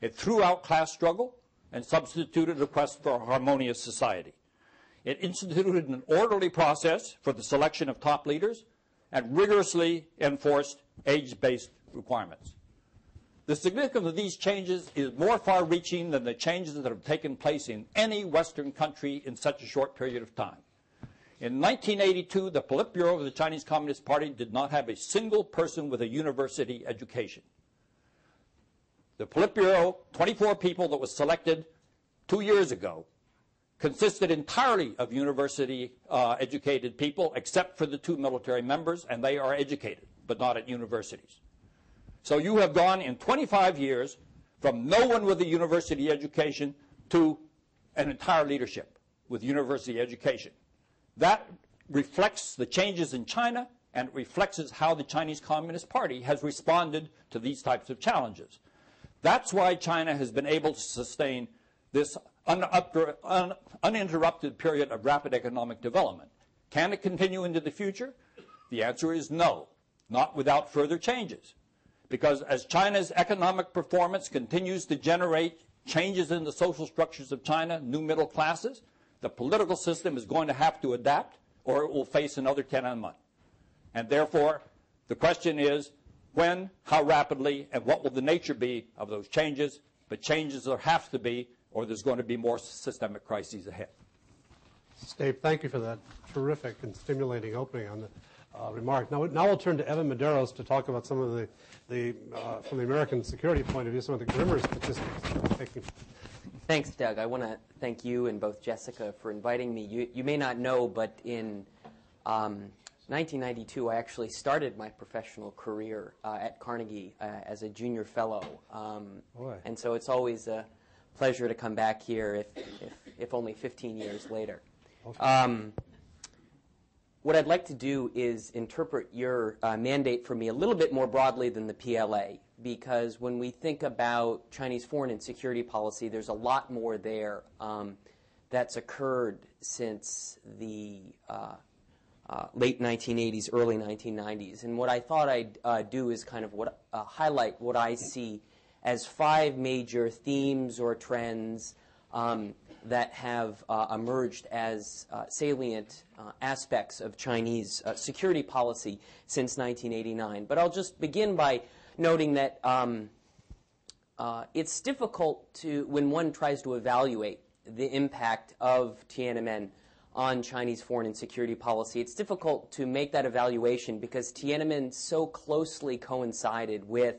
It threw out class struggle and substituted a quest for a harmonious society. It instituted an orderly process for the selection of top leaders and rigorously enforced age-based requirements. The significance of these changes is more far-reaching than the changes that have taken place in any Western country in such a short period of time. In 1982, the Politburo of the Chinese Communist Party did not have a single person with a university education. The Politburo, 24 people that was selected 2 years ago, consisted entirely of university-educated people, except for the 2 military members, and they are educated, but not at universities. So you have gone in 25 years from no one with a university education to an entire leadership with university education. That reflects the changes in China, and it reflects how the Chinese Communist Party has responded to these types of challenges. That's why China has been able to sustain this uninterrupted period of rapid economic development. Can it continue into the future? The answer is no, not without further changes. Because as China's economic performance continues to generate changes in the social structures of China, new middle classes, The political system is going to have to adapt, or it will face another Tiananmen. And therefore, the question is when, how rapidly, and what will the nature be of those changes? But changes there have to be, or there's going to be more systemic crises ahead. Dave, thank you for that terrific and stimulating opening on the remark. Now we'll turn to Evan Medeiros to talk about some of the from the American security point of view, some of the grimmer statistics. Thanks, Doug. I want to thank you and both Jessica for inviting me. You may not know, but in 1992, I actually started my professional career at Carnegie as a junior fellow. And so it's always a pleasure to come back here, if only 15 years later. What I'd like to do is interpret your mandate for me a little bit more broadly than the PLA, because when we think about Chinese foreign and security policy, there's a lot more there that's occurred since the late 1980s, early 1990s. And what I thought I'd do is kind of highlight what I see as 5 major themes or trends that have emerged as salient aspects of Chinese security policy since 1989. But I'll just begin by noting that it's difficult to, when one tries to evaluate the impact of Tiananmen on Chinese foreign and security policy, it's difficult to make that evaluation because Tiananmen so closely coincided with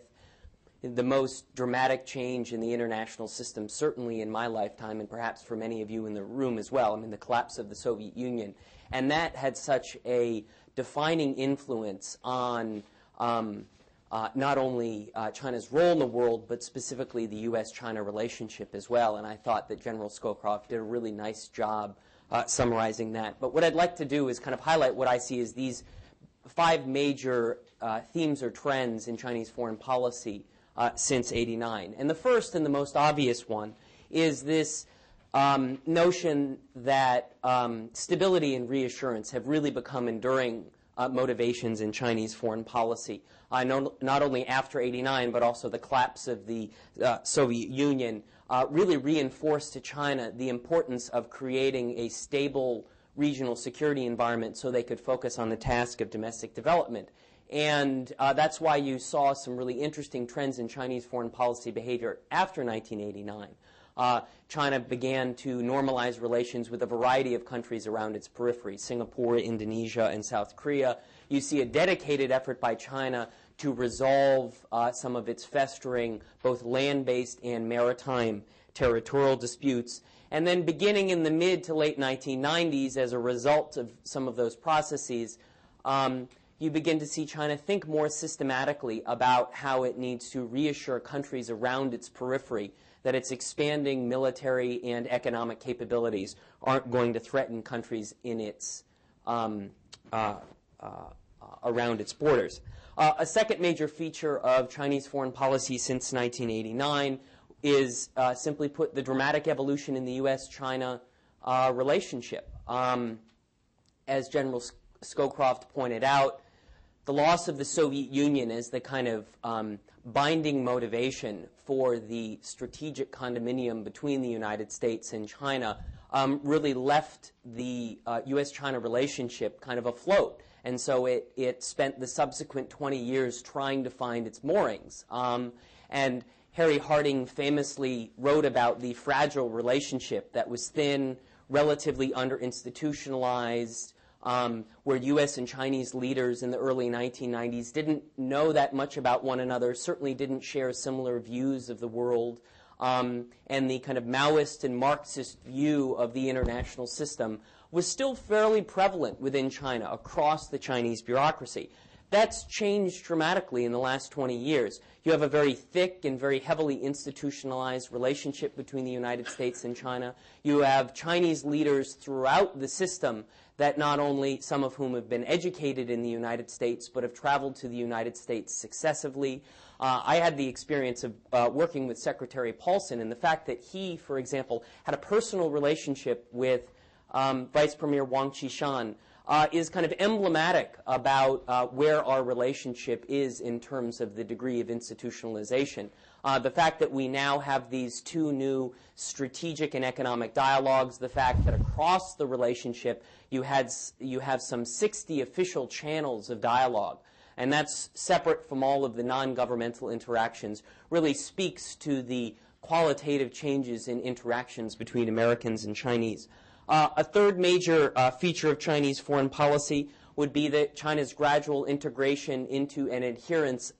the most dramatic change in the international system, certainly in my lifetime, and perhaps for many of you in the room as well. I mean, the collapse of the Soviet Union. And that had such a defining influence on not only China's role in the world, but specifically the U.S.-China relationship as well. And I thought that General Scowcroft did a really nice job summarizing that. But what I'd like to do is kind of highlight what I see as these 5 major themes or trends in Chinese foreign policy since '89. And the first and the most obvious one is this notion that stability and reassurance have really become enduring motivations in Chinese foreign policy. Not only after '89, but also the collapse of the Soviet Union really reinforced to China the importance of creating a stable regional security environment so they could focus on the task of domestic development. And that's why you saw some really interesting trends in Chinese foreign policy behavior after 1989. China began to normalize relations with a variety of countries around its periphery, Singapore, Indonesia, and South Korea. You see a dedicated effort by China to resolve some of its festering, both land-based and maritime territorial disputes. And then beginning in the mid to late 1990s, as a result of some of those processes, you begin to see China think more systematically about how it needs to reassure countries around its periphery that its expanding military and economic capabilities aren't going to threaten countries in its around its borders. A second major feature of Chinese foreign policy since 1989 is, simply put, the dramatic evolution in the U.S.-China relationship. As General Scowcroft pointed out, the loss of the Soviet Union as the kind of binding motivation for the strategic condominium between the United States and China really left the U.S.-China relationship kind of afloat. And so it spent the subsequent 20 years trying to find its moorings. And Harry Harding famously wrote about the fragile relationship that was thin, relatively under-institutionalized, where U.S. and Chinese leaders in the early 1990s didn't know that much about one another, certainly didn't share similar views of the world, and the kind of Maoist and Marxist view of the international system was still fairly prevalent within China, across the Chinese bureaucracy. That's changed dramatically in the last 20 years. You have a very thick and very heavily institutionalized relationship between the United States and China. You have Chinese leaders throughout the system that not only some of whom have been educated in the United States, but have traveled to the United States successively. I had the experience of working with Secretary Paulson, and the fact that he, for example, had a personal relationship with Vice Premier Wang Qishan is kind of emblematic about where our relationship is in terms of the degree of institutionalization. The fact that we now have these two new strategic and economic dialogues, the fact that across the relationship you have some 60 official channels of dialogue, and that's separate from all of the non-governmental interactions, really speaks to the qualitative changes in interactions between Americans and Chinese. A third major feature of Chinese foreign policy would be that China's gradual integration into and adherence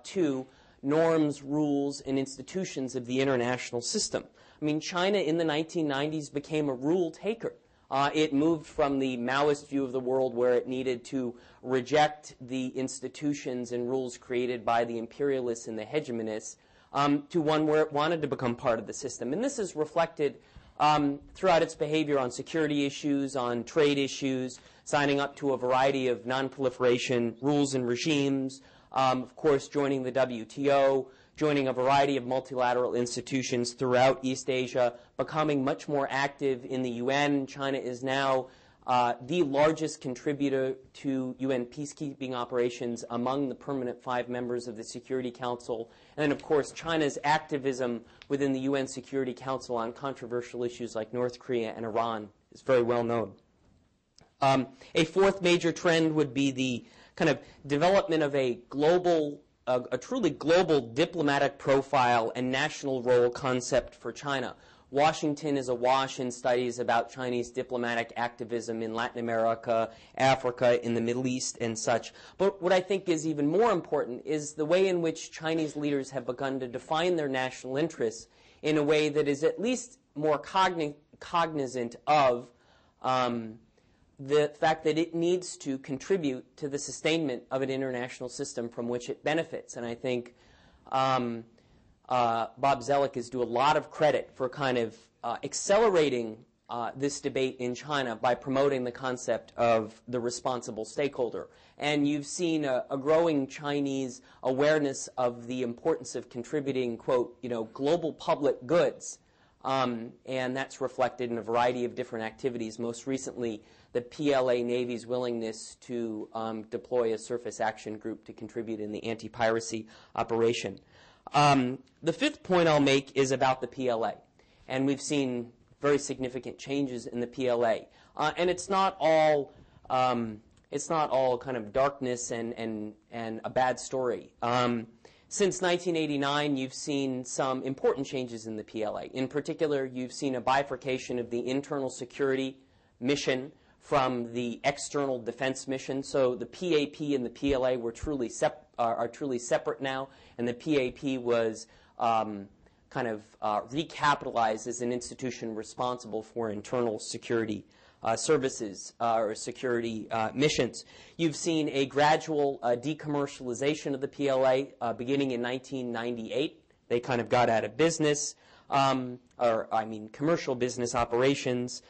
to norms, rules, and institutions of the international system. I mean, China in the 1990s became a rule taker. It moved from the Maoist view of the world where it needed to reject the institutions and rules created by the imperialists and the hegemonists to one where it wanted to become part of the system. And this is reflected throughout its behavior on security issues, on trade issues, signing up to a variety of non-proliferation rules and regimes, of course joining the WTO, joining a variety of multilateral institutions throughout East Asia, becoming much more active in the UN. China is now the largest contributor to UN peacekeeping operations among the permanent 5 members of the Security Council. And then, of course, China's activism within the UN Security Council on controversial issues like North Korea and Iran is very well known. A fourth major trend would be the kind of development of a truly global diplomatic profile and national role concept for China. Washington is awash in studies about Chinese diplomatic activism in Latin America, Africa, in the Middle East, and such. But what I think is even more important is the way in which Chinese leaders have begun to define their national interests in a way that is at least more cognizant of the fact that it needs to contribute to the sustainment of an international system from which it benefits. And I think Bob Zoellick is due a lot of credit for kind of accelerating this debate in China by promoting the concept of the responsible stakeholder. And you've seen a growing Chinese awareness of the importance of contributing, quote, global public goods. And that's reflected in a variety of different activities. Most recently, the PLA Navy's willingness to deploy a surface action group to contribute in the anti-piracy operation. The fifth point I'll make is about the PLA. And we've seen very significant changes in the PLA. And it's not all kind of darkness and a bad story. Since 1989, you've seen some important changes in the PLA. In particular, you've seen a bifurcation of the internal security mission from the external defense mission. So the PAP and the PLA are truly separate now, and the PAP was recapitalized as an institution responsible for internal security services or security missions. You've seen a gradual decommercialization of the PLA beginning in 1998. They kind of got out of business, commercial business operations.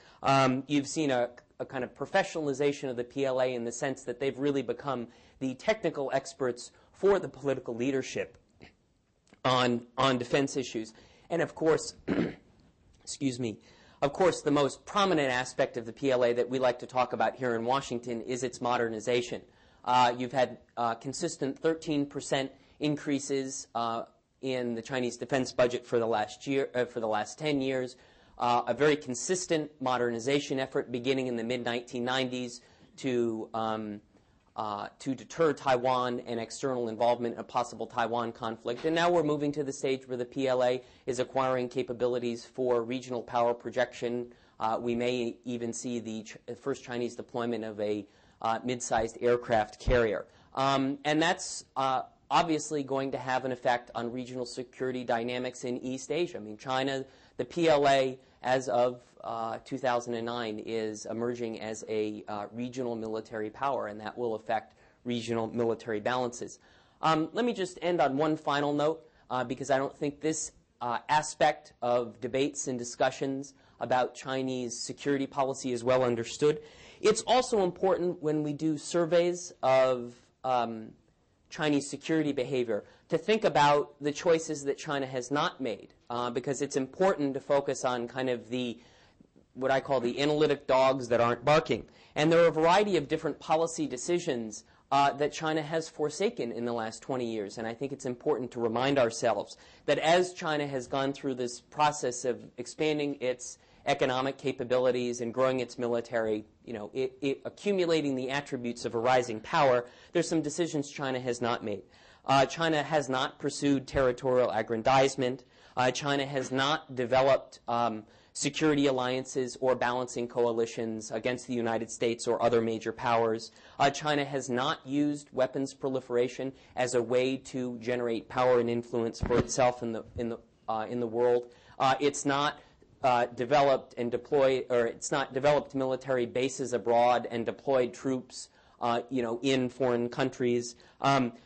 You've seen a kind of professionalization of the PLA in the sense that they've really become the technical experts for the political leadership on defense issues. And of course, of course, the most prominent aspect of the PLA that we like to talk about here in Washington is its modernization. You've had consistent 13% increases in the Chinese defense budget for the last 10 years. A very consistent modernization effort beginning in the mid-1990s to deter Taiwan and external involvement in a possible Taiwan conflict. And now we're moving to the stage where the PLA is acquiring capabilities for regional power projection. We may even see the first Chinese deployment of a mid-sized aircraft carrier. And that's obviously going to have an effect on regional security dynamics in East Asia. I mean, China, the PLA, as of 2009, is emerging as a regional military power, and that will affect regional military balances. Let me just end on one final note, because I don't think this aspect of debates and discussions about Chinese security policy is well understood. It's also important when we do surveys of Chinese security behavior to think about the choices that China has not made, because it's important to focus on kind of what I call the analytic dogs that aren't barking. And there are a variety of different policy decisions that China has forsaken in the last 20 years. And I think it's important to remind ourselves that as China has gone through this process of expanding its economic capabilities and growing its military, accumulating the attributes of a rising power, there's some decisions China has not made. China has not pursued territorial aggrandizement. China has not developed security alliances or balancing coalitions against the United States or other major powers. China has not used weapons proliferation as a way to generate power and influence for itself in the world. It's not developed and deployed, or it's not developed military bases abroad and deployed troops, in foreign countries.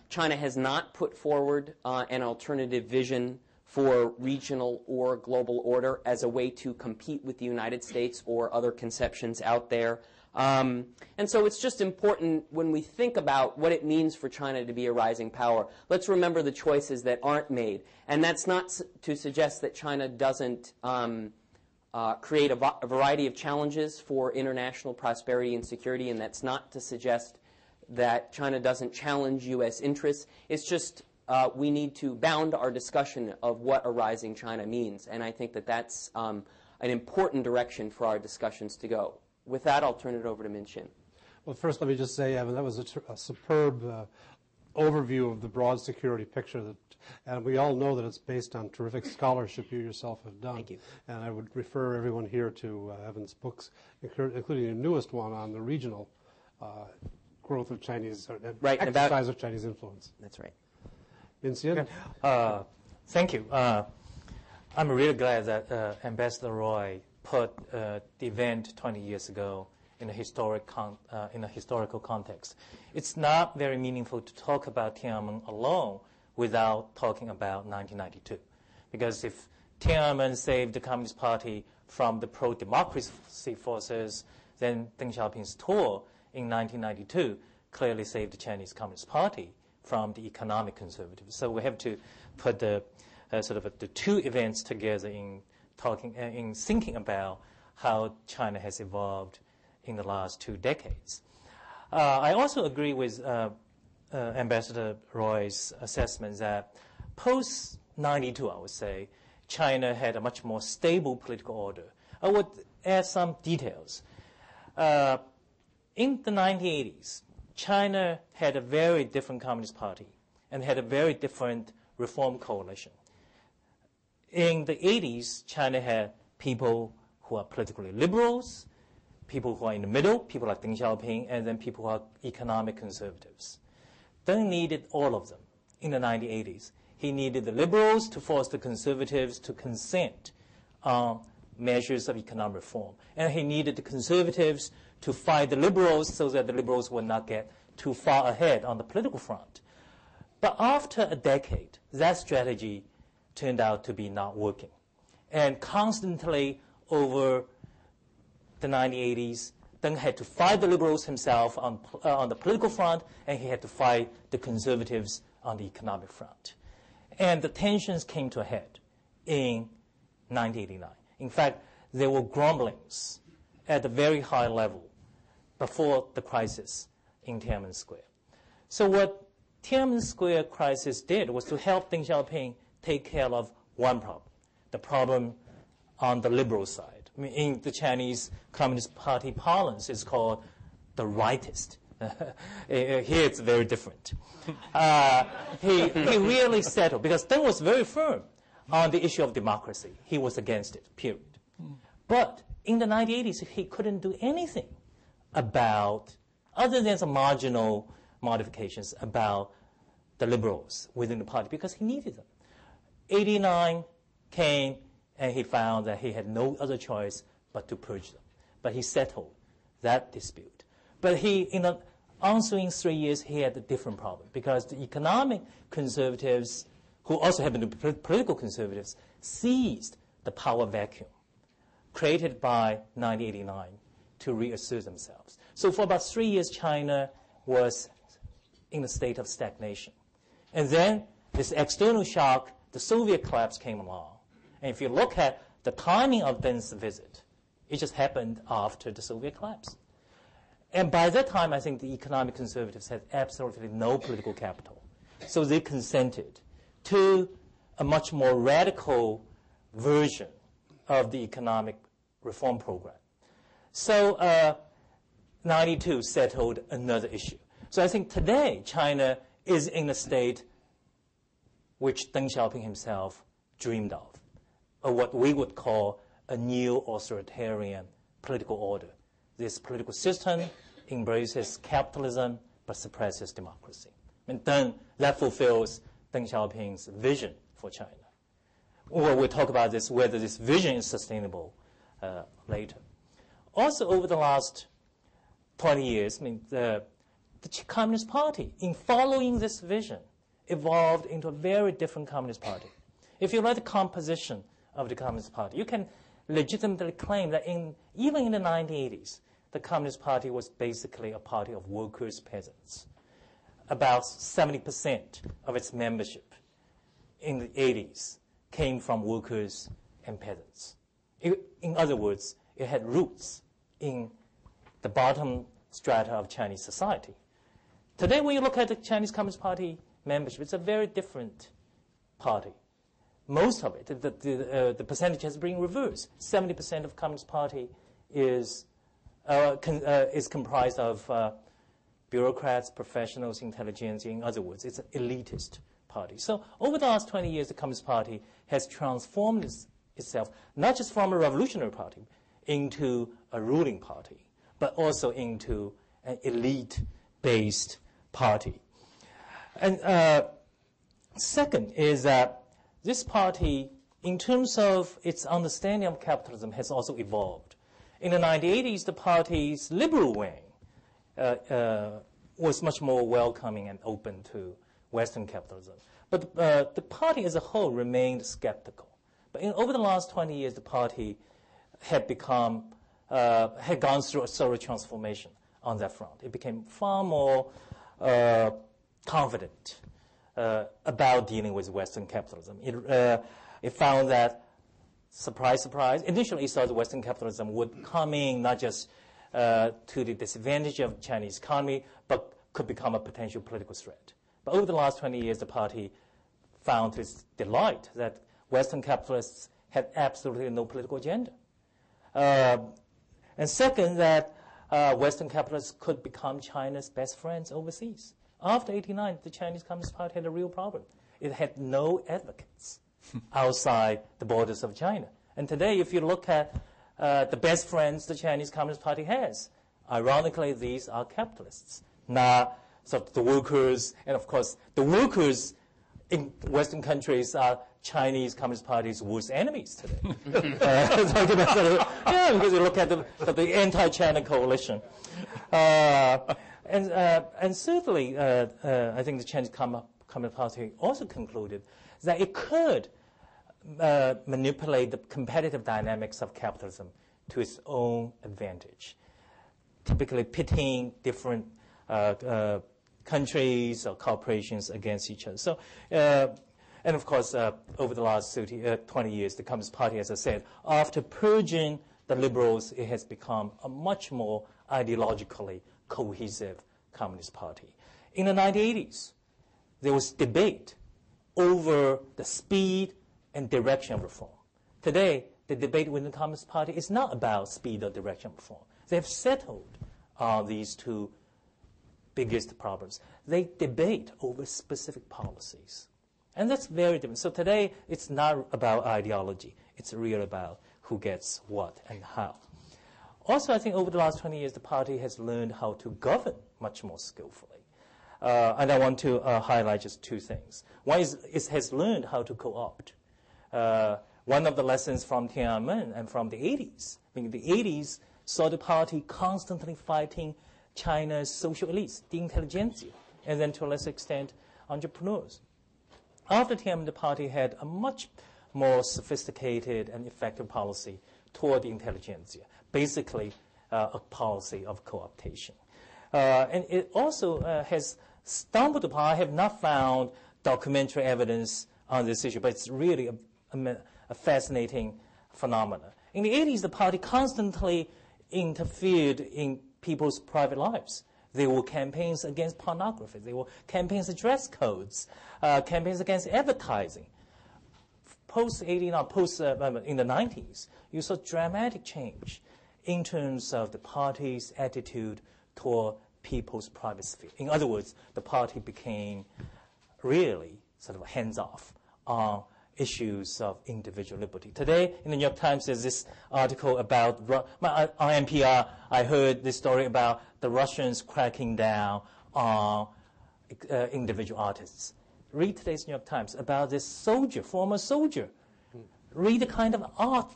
China has not put forward an alternative vision for regional or global order as a way to compete with the United States or other conceptions out there. And so it's just important when we think about what it means for China to be a rising power, let's remember the choices that aren't made. And that's not to suggest that China doesn't create a variety of challenges for international prosperity and security, and that's not to suggest that China doesn't challenge U.S. interests. It's just we need to bound our discussion of what a rising China means, and I think that that's an important direction for our discussions to go. With that, I'll turn it over to Min-Shin. Well, first, let me just say, Evan, that was a superb overview of the broad security picture, and we all know that it's based on terrific scholarship you yourself have done. Thank you. And I would refer everyone here to Evan's books, including the newest one on the regional growth of Chinese, exercise of Chinese influence. That's right. Min-Shin? Thank you. I'm really glad that Ambassador Roy put the event 20 years ago in a historical context. It's not very meaningful to talk about Tiananmen alone without talking about 1992. Because if Tiananmen saved the Communist Party from the pro-democracy forces, then Deng Xiaoping's tour in 1992 clearly saved the Chinese Communist Party from the economic conservatives. So we have to put the the two events together in thinking about how China has evolved in the last 2 decades. I also agree with Ambassador Roy's assessment that post-92, I would say, China had a much more stable political order. I would add some details. In the 1980s, China had a very different Communist Party and had a very different reform coalition. In the 80s, China had people who are politically liberals, people who are in the middle, people like Deng Xiaoping, and then people who are economic conservatives. Deng needed all of them in the 1980s. He needed the liberals to force the conservatives to consent on measures of economic reform. And he needed the conservatives to fight the liberals so that the liberals would not get too far ahead on the political front. But after a decade, that strategy turned out to be not working. And constantly over the 1980s, Deng had to fight the liberals himself on the political front, and he had to fight the conservatives on the economic front. And the tensions came to a head in 1989. In fact, there were grumblings at a very high level before the crisis in Tiananmen Square. So what Tiananmen Square crisis did was to help Deng Xiaoping take care of one problem, the problem on the liberal side. I mean, in the Chinese Communist Party parlance, it's called the rightist. Here it's very different. He really settled, because Deng was very firm on the issue of democracy. He was against it, period. But in the 1980s, he couldn't do anything about, other than some marginal modifications about the liberals within the party, because he needed them. 89 came, and he found that he had no other choice but to purge them. But he settled that dispute. But in the ensuing 3 years, he had a different problem, because the economic conservatives, who also happened to be political conservatives, seized the power vacuum created by 1989 to reassert themselves. So for about 3 years, China was in a state of stagnation. And then this external shock, the Soviet collapse, came along. And if you look at the timing of Deng's visit, it just happened after the Soviet collapse. And by that time, I think the economic conservatives had absolutely no political capital. So they consented to a much more radical version of the economic reform program. So 92 settled another issue. So I think today China is in a state which Deng Xiaoping himself dreamed of what we would call a new authoritarian political order. This political system embraces capitalism but suppresses democracy. And then that fulfills Deng Xiaoping's vision for China. Well, we'll talk about this, whether this vision is sustainable later. Also, over the last 20 years, the Communist Party, in following this vision, evolved into a very different Communist Party. If you look at the composition of the Communist Party, you can legitimately claim that even in the 1980s, the Communist Party was basically a party of workers, peasants. About 70% of its membership in the 80s came from workers and peasants. In other words, it had roots in the bottom strata of Chinese society. Today, when you look at the Chinese Communist Party membership, it's a very different party. Most of it, the percentage has been reversed. 70% of Communist Party is comprised of bureaucrats, professionals, intelligentsia. In other words, it's an elitist party. So over the last 20 years, the Communist Party has transformed itself, not just from a revolutionary party into a ruling party, but also into an elite-based party. And second is that this party, in terms of its understanding of capitalism, has also evolved. In the 1980s, the party's liberal wing was much more welcoming and open to Western capitalism. But the party as a whole remained skeptical. But over the last 20 years, the party had gone through a thorough transformation on that front. It became far more confident about dealing with Western capitalism. It found that, surprise, surprise, initially it thought Western capitalism would come in not just to the disadvantage of the Chinese economy, but could become a potential political threat. But over the last 20 years, the party found to its delight that Western capitalists had absolutely no political agenda. And second, that Western capitalists could become China's best friends overseas. After 1989, the Chinese Communist Party had a real problem. It had no advocates outside the borders of China. And today, if you look at the best friends the Chinese Communist Party has, ironically, these are capitalists, not sort of the workers. And of course, the workers in Western countries are Chinese Communist Party's worst enemies today. Because you look at the anti-China coalition. And certainly, I think the Chinese Communist Party also concluded that it could manipulate the competitive dynamics of capitalism to its own advantage, typically pitting different countries or corporations against each other. So, and of course, over the last 20 years, the Communist Party, as I said, after purging the liberals, it has become a much more ideologically cohesive Communist Party. In the 1980s, there was debate over the speed and direction of reform. Today, the debate within the Communist Party is not about speed or direction of reform. They have settled these two biggest problems. They debate over specific policies. And that's very different. So today, it's not about ideology. It's really about who gets what and how. Also, I think over the last 20 years, the party has learned how to govern much more skillfully. And I want to highlight just two things. One is it has learned how to co-opt. One of the lessons from Tiananmen and from the 80s, I mean, the 80s saw the party constantly fighting China's social elites, the intelligentsia, and then to a lesser extent, entrepreneurs. After Tiananmen, the party had a much more sophisticated and effective policy toward the intelligentsia, basically a policy of co-optation. And it also has stumbled upon, I have not found documentary evidence on this issue, but it's really a fascinating phenomenon. In the 80s, the party constantly interfered in people's private lives. There were campaigns against pornography. There were campaigns against dress codes, campaigns against advertising. Post-89, in the 90s, you saw dramatic change in terms of the party's attitude toward people's private sphere. In other words, the party became really sort of hands-off on issues of individual liberty. Today, in the New York Times, there's this article about, on NPR, I heard this story about the Russians cracking down on individual artists. Read today's New York Times about this soldier, former soldier. Read the kind of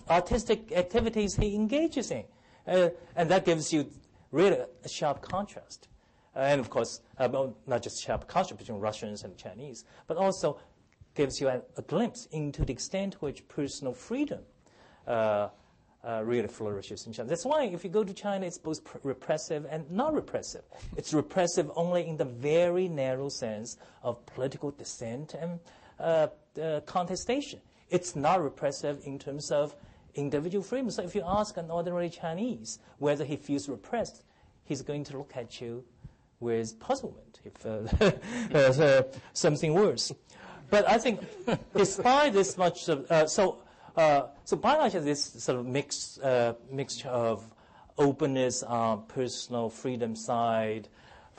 artistic activities he engages in. And that gives you really a sharp contrast. And of course, not just sharp contrast between Russians and Chinese, but also gives you a glimpse into the extent to which personal freedom really flourishes in China. That's why if you go to China, it's both repressive and not repressive. It's repressive only in the very narrow sense of political dissent and contestation. It's not repressive in terms of individual freedom. So if you ask an ordinary Chinese whether he feels repressed, he's going to look at you with puzzlement, if something worse. But I think despite this much, so by and large, this sort of mixture of openness on personal freedom side,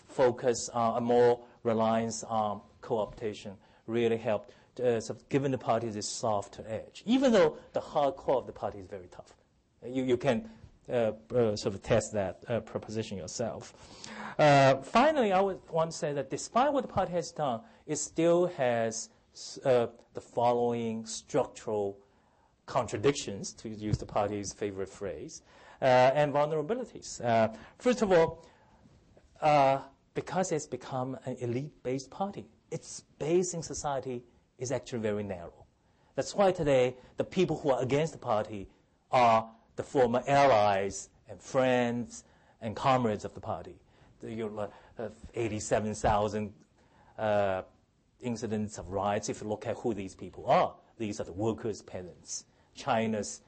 focus on a more reliance on co-optation really helped, sort of given the party this soft edge. Even though the hardcore of the party is very tough. You can sort of test that proposition yourself. Finally, I would want to say that despite what the party has done, it still has the following structural contradictions, to use the party's favorite phrase, and vulnerabilities. First of all, because it's become an elite-based party, its base in society is actually very narrow. That's why today the people who are against the party are the former allies and friends and comrades of the party. 87,000 incidents of riots. If you look at who these people are, these are the workers, peasants, China's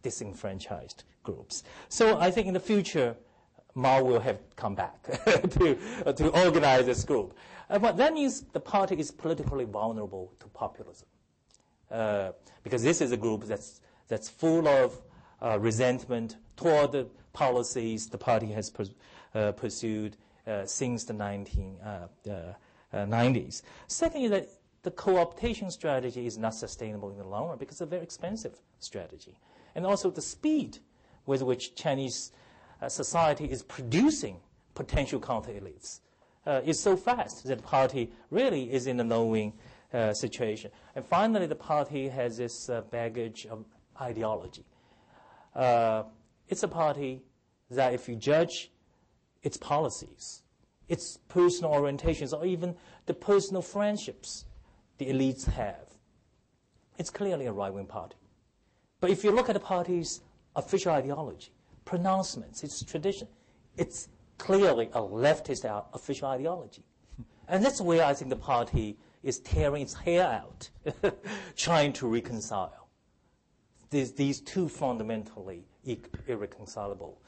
disenfranchised groups. So I think in the future, Mao will have come back to organize this group. But that means the party is politically vulnerable to populism. Because this is a group that's full of resentment toward the policies the party has pursued since the 1990s. Secondly, that the co-optation strategy is not sustainable in the long run because it's a very expensive strategy. And also the speed with which Chinese society is producing potential counter-elites is so fast that the party really is in a knowing situation. And finally, the party has this baggage of ideology. It's a party that if you judge its policies, its personal orientations, or even the personal friendships the elites have, it's clearly a right-wing party. But if you look at the party's official ideology, pronouncements, its tradition, it's clearly a leftist official ideology. And that's where I think the party is tearing its hair out, trying to reconcile these two fundamentally irreconcilable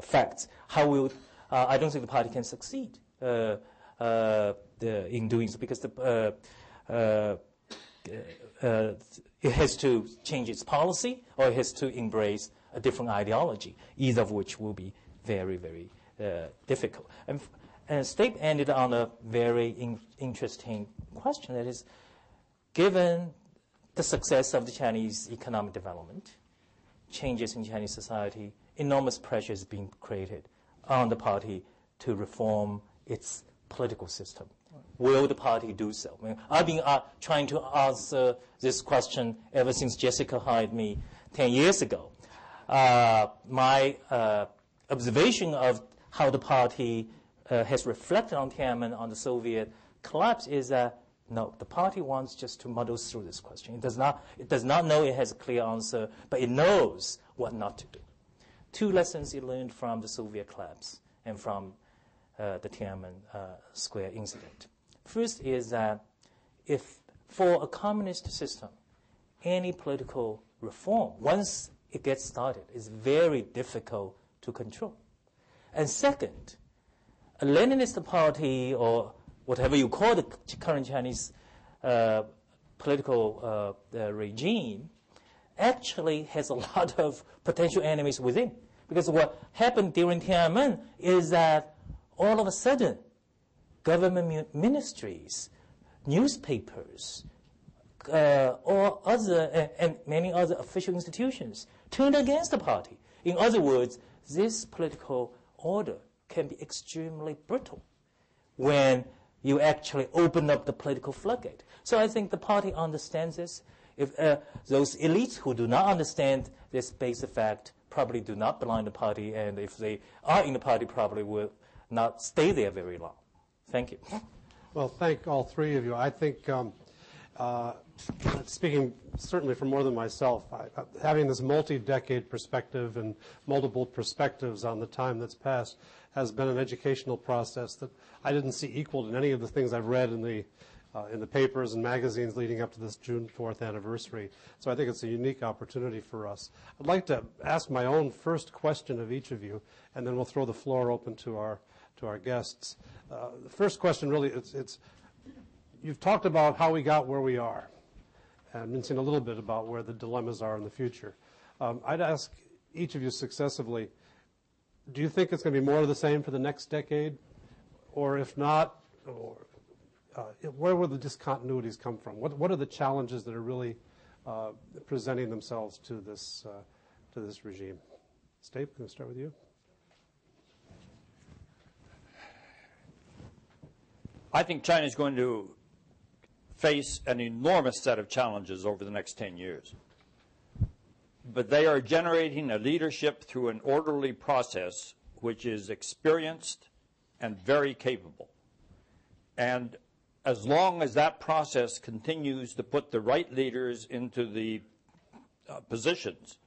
facts. I don't think the party can succeed in doing so because it has to change its policy or it has to embrace a different ideology, either of which will be very, very difficult. And State ended on a very interesting question, that is, given the success of the Chinese economic development, changes in Chinese society, enormous pressure is being created on the party to reform its political system. Will the party do so? I mean, I've been trying to answer this question ever since Jessica hired me 10 years ago. My observation of how the party has reflected on Tiananmen, on the Soviet collapse, is that no, the party wants just to muddle through this question. It does not know it has a clear answer, but it knows what not to do. Two lessons it learned from the Soviet collapse and from the Tiananmen Square incident. First is that if for a communist system, any political reform, once it gets started, is very difficult to control. And second, a Leninist party, or whatever you call the current Chinese political regime, actually has a lot of potential enemies within. Because what happened during Tiananmen is that all of a sudden, government ministries, newspapers, or other and many other official institutions turned against the party. In other words, this political order can be extremely brittle when you actually open up the political floodgate. So I think the party understands this. If those elites who do not understand this basic fact probably do not belong in the party, and if they are in the party, probably will not stay there very long. Thank you. Well, thank all three of you. I think, speaking certainly for more than myself, having this multi-decade perspective and multiple perspectives on the time that's passed has been an educational process that I didn't see equaled in any of the things I've read in the papers and magazines leading up to this June 4th anniversary. So I think it's a unique opportunity for us. I'd like to ask my own first question of each of you, and then we'll throw the floor open to our guests. The first question really, it's you've talked about how we got where we are, and been saying a little bit about where the dilemmas are in the future. I'd ask each of you successively, do you think it's going to be more of the same for the next decade? Or if not, where will the discontinuities come from? What are the challenges that are really presenting themselves to this regime? Steve, can I start with you? I think China is going to face an enormous set of challenges over the next 10 years. But they are generating a leadership through an orderly process which is experienced and very capable. And as long as that process continues to put the right leaders into the positions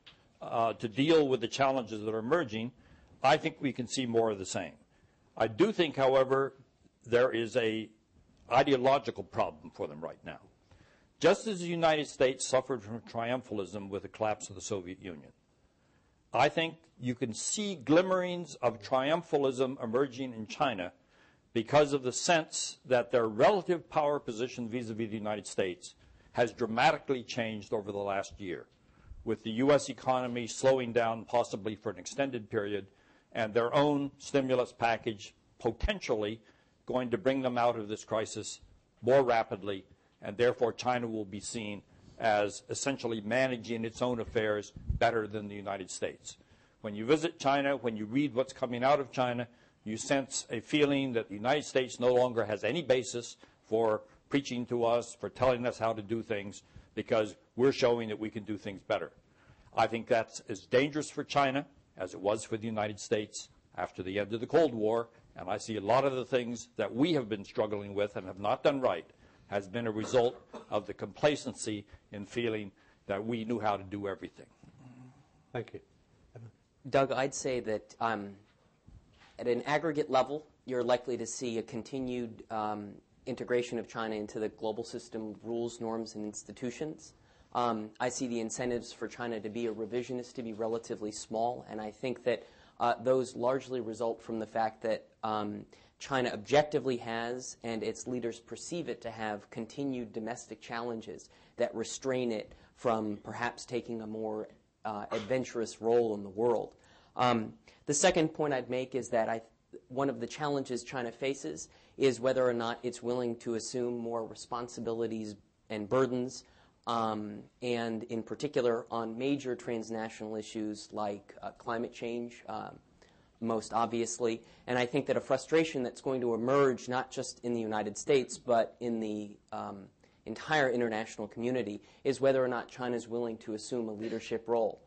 to deal with the challenges that are emerging, I think we can see more of the same. I do think, however, there is an ideological problem for them right now. Just as the United States suffered from triumphalism with the collapse of the Soviet Union, I think you can see glimmerings of triumphalism emerging in China because of the sense that their relative power position vis-a-vis the United States has dramatically changed over the last year, with the U.S. economy slowing down possibly for an extended period, and their own stimulus package potentially going to bring them out of this crisis more rapidly, and therefore China will be seen as essentially managing its own affairs better than the United States. When you visit China, when you read what's coming out of China, you sense a feeling that the United States no longer has any basis for preaching to us, for telling us how to do things, because we're showing that we can do things better. I think that's as dangerous for China as it was for the United States after the end of the Cold War, and I see a lot of the things that we have been struggling with and have not done right has been a result of the complacency in feeling that we knew how to do everything. Thank you. Doug, I'd say that at an aggregate level, you're likely to see a continued integration of China into the global system of rules, norms, and institutions. I see the incentives for China to be a revisionist to be relatively small, and I think that those largely result from the fact that China objectively has, and its leaders perceive it to have, continued domestic challenges that restrain it from perhaps taking a more adventurous role in the world. The second point I'd make is that one of the challenges China faces is whether or not it's willing to assume more responsibilities and burdens, and in particular on major transnational issues like climate change, most obviously. And I think that a frustration that's going to emerge not just in the United States but in the entire international community is whether or not China is willing to assume a leadership role.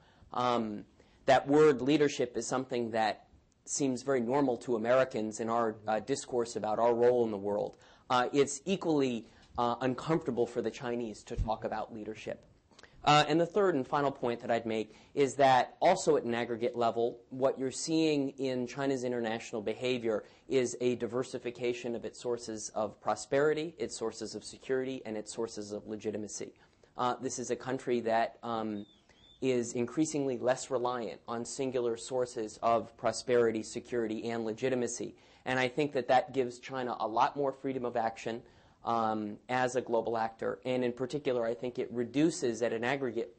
That word leadership is something that seems very normal to Americans in our discourse about our role in the world. It's equally uncomfortable for the Chinese to talk about leadership. And the third and final point that I'd make is that also at an aggregate level, what you're seeing in China's international behavior is a diversification of its sources of prosperity, its sources of security, and its sources of legitimacy. This is a country that is increasingly less reliant on singular sources of prosperity, security, and legitimacy. And I think that that gives China a lot more freedom of action as a global actor. And in particular, I think it reduces at an aggregate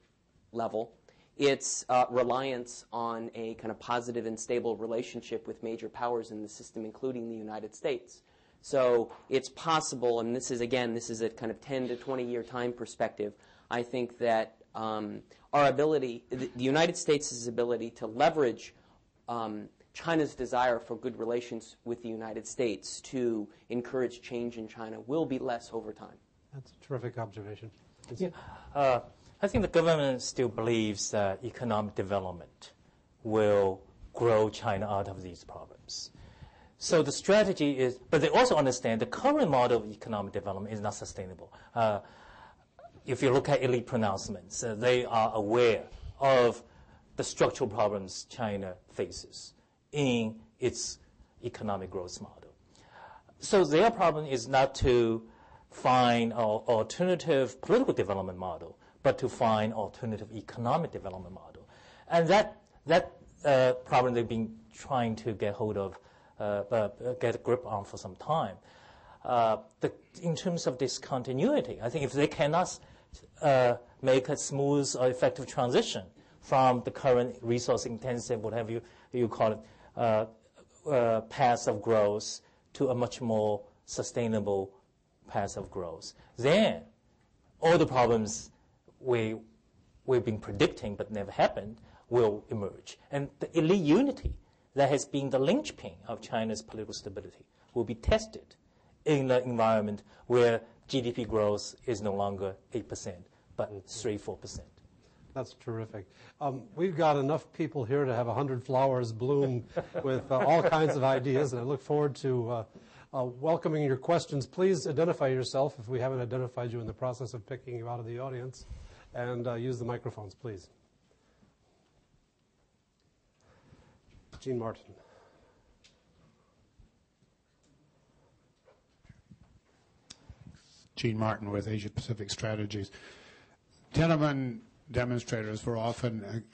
level its reliance on a kind of positive and stable relationship with major powers in the system, including the United States. So it's possible, and this is a kind of 10 to 20-year time perspective, I think that our ability, the United States' ability to leverage China's desire for good relations with the United States to encourage change in China will be less over time. That's a terrific observation. Yeah. I think the government still believes that economic development will grow China out of these problems. So the strategy is, but they also understand the current model of economic development is not sustainable. If you look at elite pronouncements, they are aware of the structural problems China faces in its economic growth model. So their problem is not to find an alternative political development model, but to find alternative economic development model. And that problem they've been trying to get hold of, get a grip on for some time. In terms of discontinuity, I think if they cannot make a smooth or effective transition from the current resource-intensive, whatever you call it, path of growth to a much more sustainable path of growth, then all the problems we've been predicting but never happened will emerge. And the elite unity that has been the linchpin of China's political stability will be tested in the environment where GDP growth is no longer 8%, but 3-4%. That's terrific. We've got enough people here to have 100 flowers bloom with all kinds of ideas, and I look forward to welcoming your questions. Please identify yourself if we haven't identified you in the process of picking you out of the audience, and use the microphones, please. Gene Martin. Gene Martin with Asia Pacific Strategies. Tiananmen demonstrators were often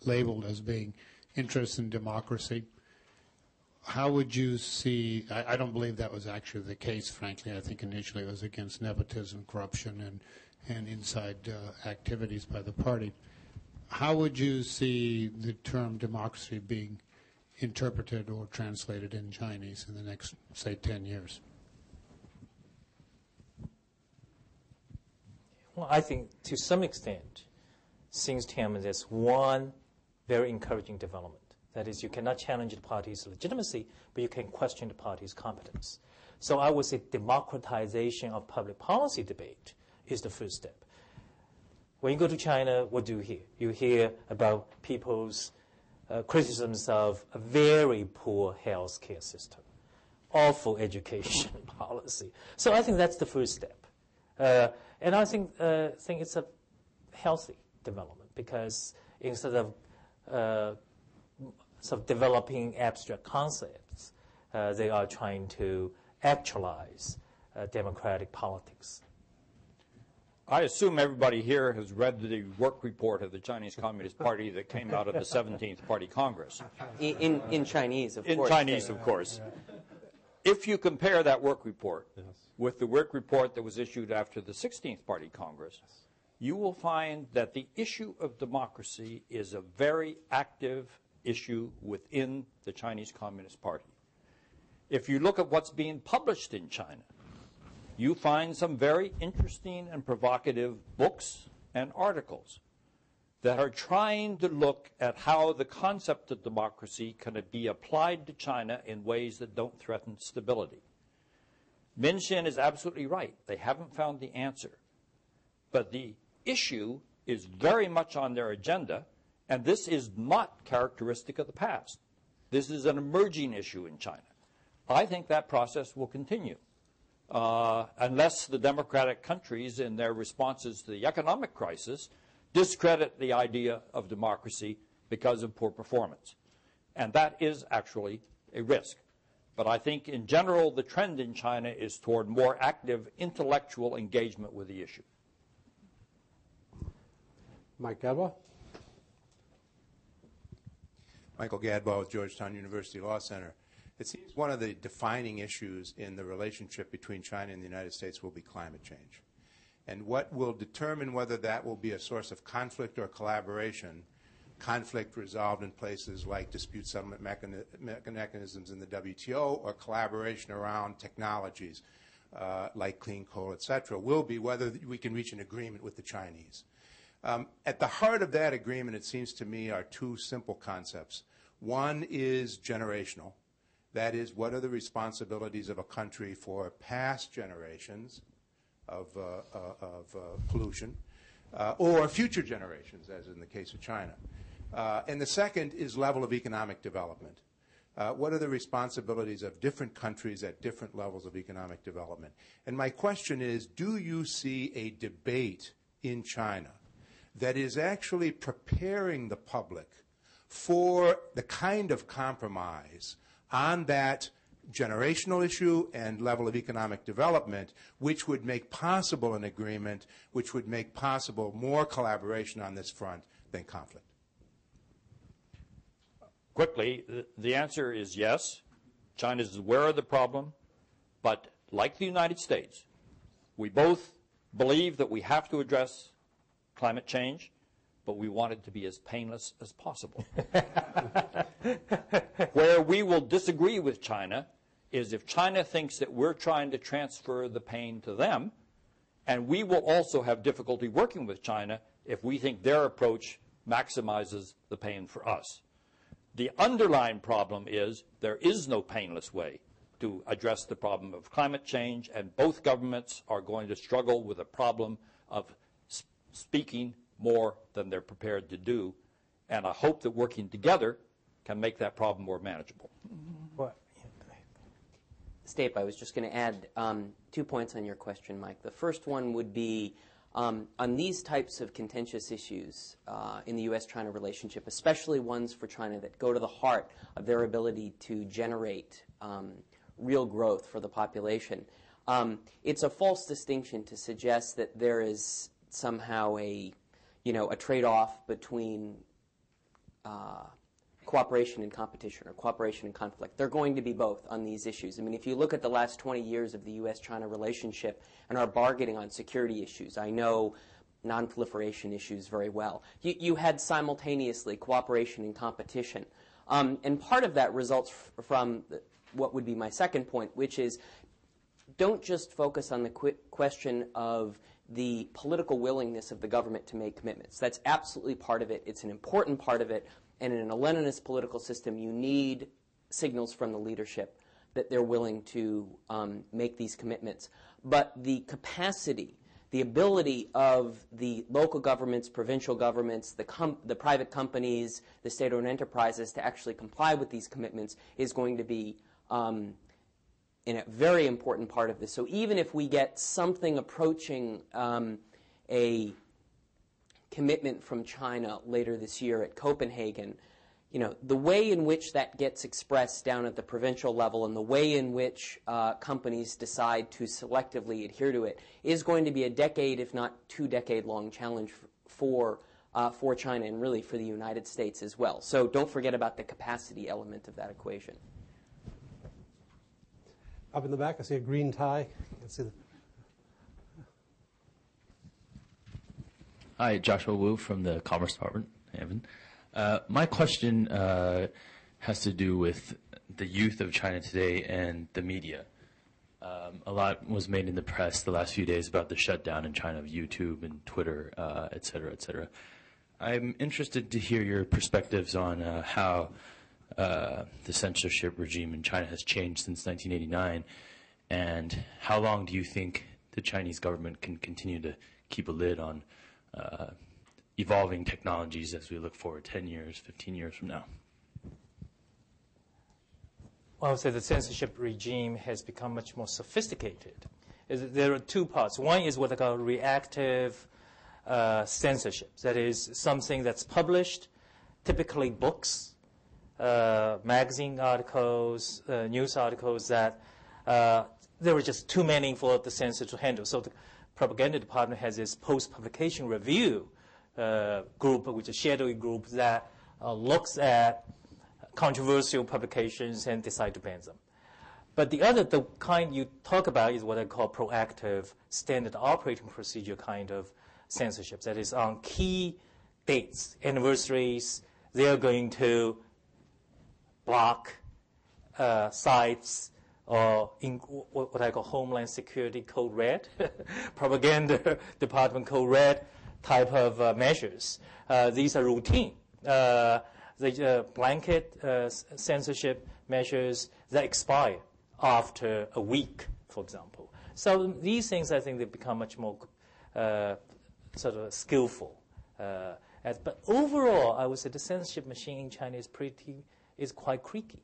labeled as being interested in democracy. How would you see, I don't believe that was actually the case, frankly. I think initially it was against nepotism, corruption, and inside activities by the party. How would you see the term democracy being interpreted or translated in Chinese in the next, say, 10 years? Well, I think to some extent, since Tiananmen, there's one very encouraging development. That is, you cannot challenge the party's legitimacy, but you can question the party's competence. So I would say democratization of public policy debate is the first step. When you go to China, what do you hear? You hear about people's criticisms of a very poor health care system, awful education policy. So I think that's the first step. And I think it's a healthy development, because instead of sort of developing abstract concepts, they are trying to actualize democratic politics. I assume everybody here has read the work report of the Chinese Communist Party that came out of the 17th Party Congress. In Chinese, of course. In Chinese, of course. If you compare that work report with the work report that was issued after the 16th Party Congress, you will find that the issue of democracy is a very active issue within the Chinese Communist Party. If you look at what's being published in China, you find some very interesting and provocative books and articles that are trying to look at how the concept of democracy can be applied to China in ways that don't threaten stability. Min Xin is absolutely right. They haven't found the answer. But the issue is very much on their agenda, and this is not characteristic of the past. This is an emerging issue in China. I think that process will continue. Unless the democratic countries in their responses to the economic crisis discredit the idea of democracy because of poor performance. And that is actually a risk. But I think in general the trend in China is toward more active intellectual engagement with the issue. Mike Gadbois. Michael Gadbois with Georgetown University Law Center. It seems one of the defining issues in the relationship between China and the United States will be climate change. And what will determine whether that will be a source of conflict or collaboration, conflict resolved in places like dispute settlement mechanisms in the WTO or collaboration around technologies like clean coal, et cetera, will be whether we can reach an agreement with the Chinese. At the heart of that agreement, it seems to me, are two simple concepts. One is generational. That is, what are the responsibilities of a country for past generations of pollution or future generations, as in the case of China. And the second is level of economic development. What are the responsibilities of different countries at different levels of economic development? And my question is, do you see a debate in China that is actually preparing the public for the kind of compromise on that generational issue and level of economic development which would make possible an agreement, which would make possible more collaboration on this front than conflict? Quickly, the answer is yes. China is aware of the problem, but like the United States, we both believe that we have to address climate change, but we want it to be as painless as possible. Where we will disagree with China is if China thinks that we're trying to transfer the pain to them, and we will also have difficulty working with China if we think their approach maximizes the pain for us. The underlying problem is there is no painless way to address the problem of climate change, and both governments are going to struggle with a problem of speaking more than they're prepared to do, and I hope that working together can make that problem more manageable. Stape, I was just going to add 2 points on your question, Mike. The first one would be on these types of contentious issues in the U.S.-China relationship, especially ones for China that go to the heart of their ability to generate real growth for the population. It's a false distinction to suggest that there is somehow a trade-off between cooperation and competition or cooperation and conflict. They're going to be both on these issues. I mean, if you look at the last 20 years of the U.S.-China relationship and our bargaining on security issues, I know non-proliferation issues very well. You had simultaneously cooperation and competition. And part of that results from what would be my second point, which is don't just focus on the question of the political willingness of the government to make commitments. That's absolutely part of it. It's an important part of it. And in a Leninist political system, you need signals from the leadership that they're willing to make these commitments. But the capacity, the ability of the local governments, provincial governments, the private companies, the state-owned enterprises to actually comply with these commitments is going to be in a very important part of this. So even if we get something approaching a commitment from China later this year at Copenhagen, the way in which that gets expressed down at the provincial level and the way in which companies decide to selectively adhere to it is going to be a decade, if not 2-decade-long challenge for China and really for the United States as well. So don't forget about the capacity element of that equation. Up in the back, I see a green tie. Let's see. Hi, Joshua Wu from the Commerce Department, Evan. My question has to do with the youth of China today and the media. A lot was made in the press the last few days about the shutdown in China of YouTube and Twitter, et cetera, et cetera. I'm interested to hear your perspectives on how the censorship regime in China has changed since 1989, and how long do you think the Chinese government can continue to keep a lid on evolving technologies as we look forward 10 years, 15 years from now? Well, I would say the censorship regime has become much more sophisticated. There are two parts. One is what I call reactive censorship. That is something that's published, typically books, magazine articles, news articles that there were just too many for the censor to handle. So the propaganda department has this post-publication review group, which is a shadowy group that looks at controversial publications and decide to ban them. But the kind you talk about is what I call proactive standard operating procedure kind of censorship. That is on key dates, anniversaries, they are going to block sites or in what I call Homeland Security Code Red, Propaganda Department Code Red type of measures. These are routine. The blanket censorship measures that expire after a week, for example. So these things, I think, they become much more sort of skillful. But overall, I would say the censorship machine in China is quite creaky.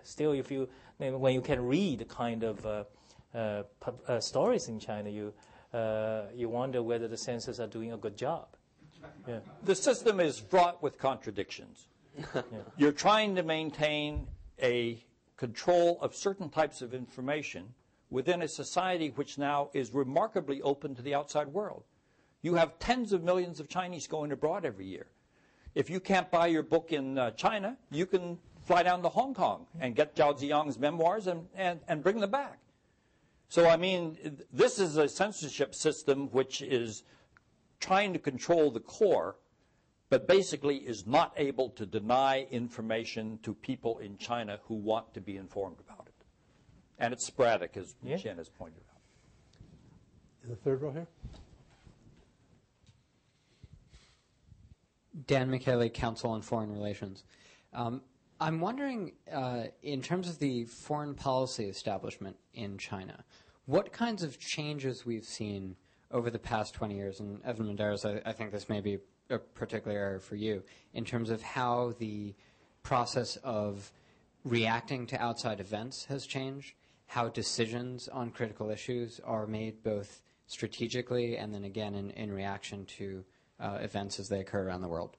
Still, when you can read the kind of stories in China, you wonder whether the censors are doing a good job. Yeah. The system is fraught with contradictions. Yeah. You're trying to maintain a control of certain types of information within a society which now is remarkably open to the outside world. You have tens of millions of Chinese going abroad every year. If you can't buy your book in China, you can fly down to Hong Kong and get Zhao Ziyang's memoirs and bring them back. So, I mean, this is a censorship system which is trying to control the core, but basically is not able to deny information to people in China who want to be informed about it. And it's sporadic, as Jen has pointed out. In the third row here. Dan Michele, Council on Foreign Relations. I'm wondering, in terms of the foreign policy establishment in China, what kinds of changes we've seen over the past 20 years, and Evan Medeiros, I think this may be a particular area for you, in terms of how the process of reacting to outside events has changed, how decisions on critical issues are made both strategically and then again in reaction to events as they occur around the world.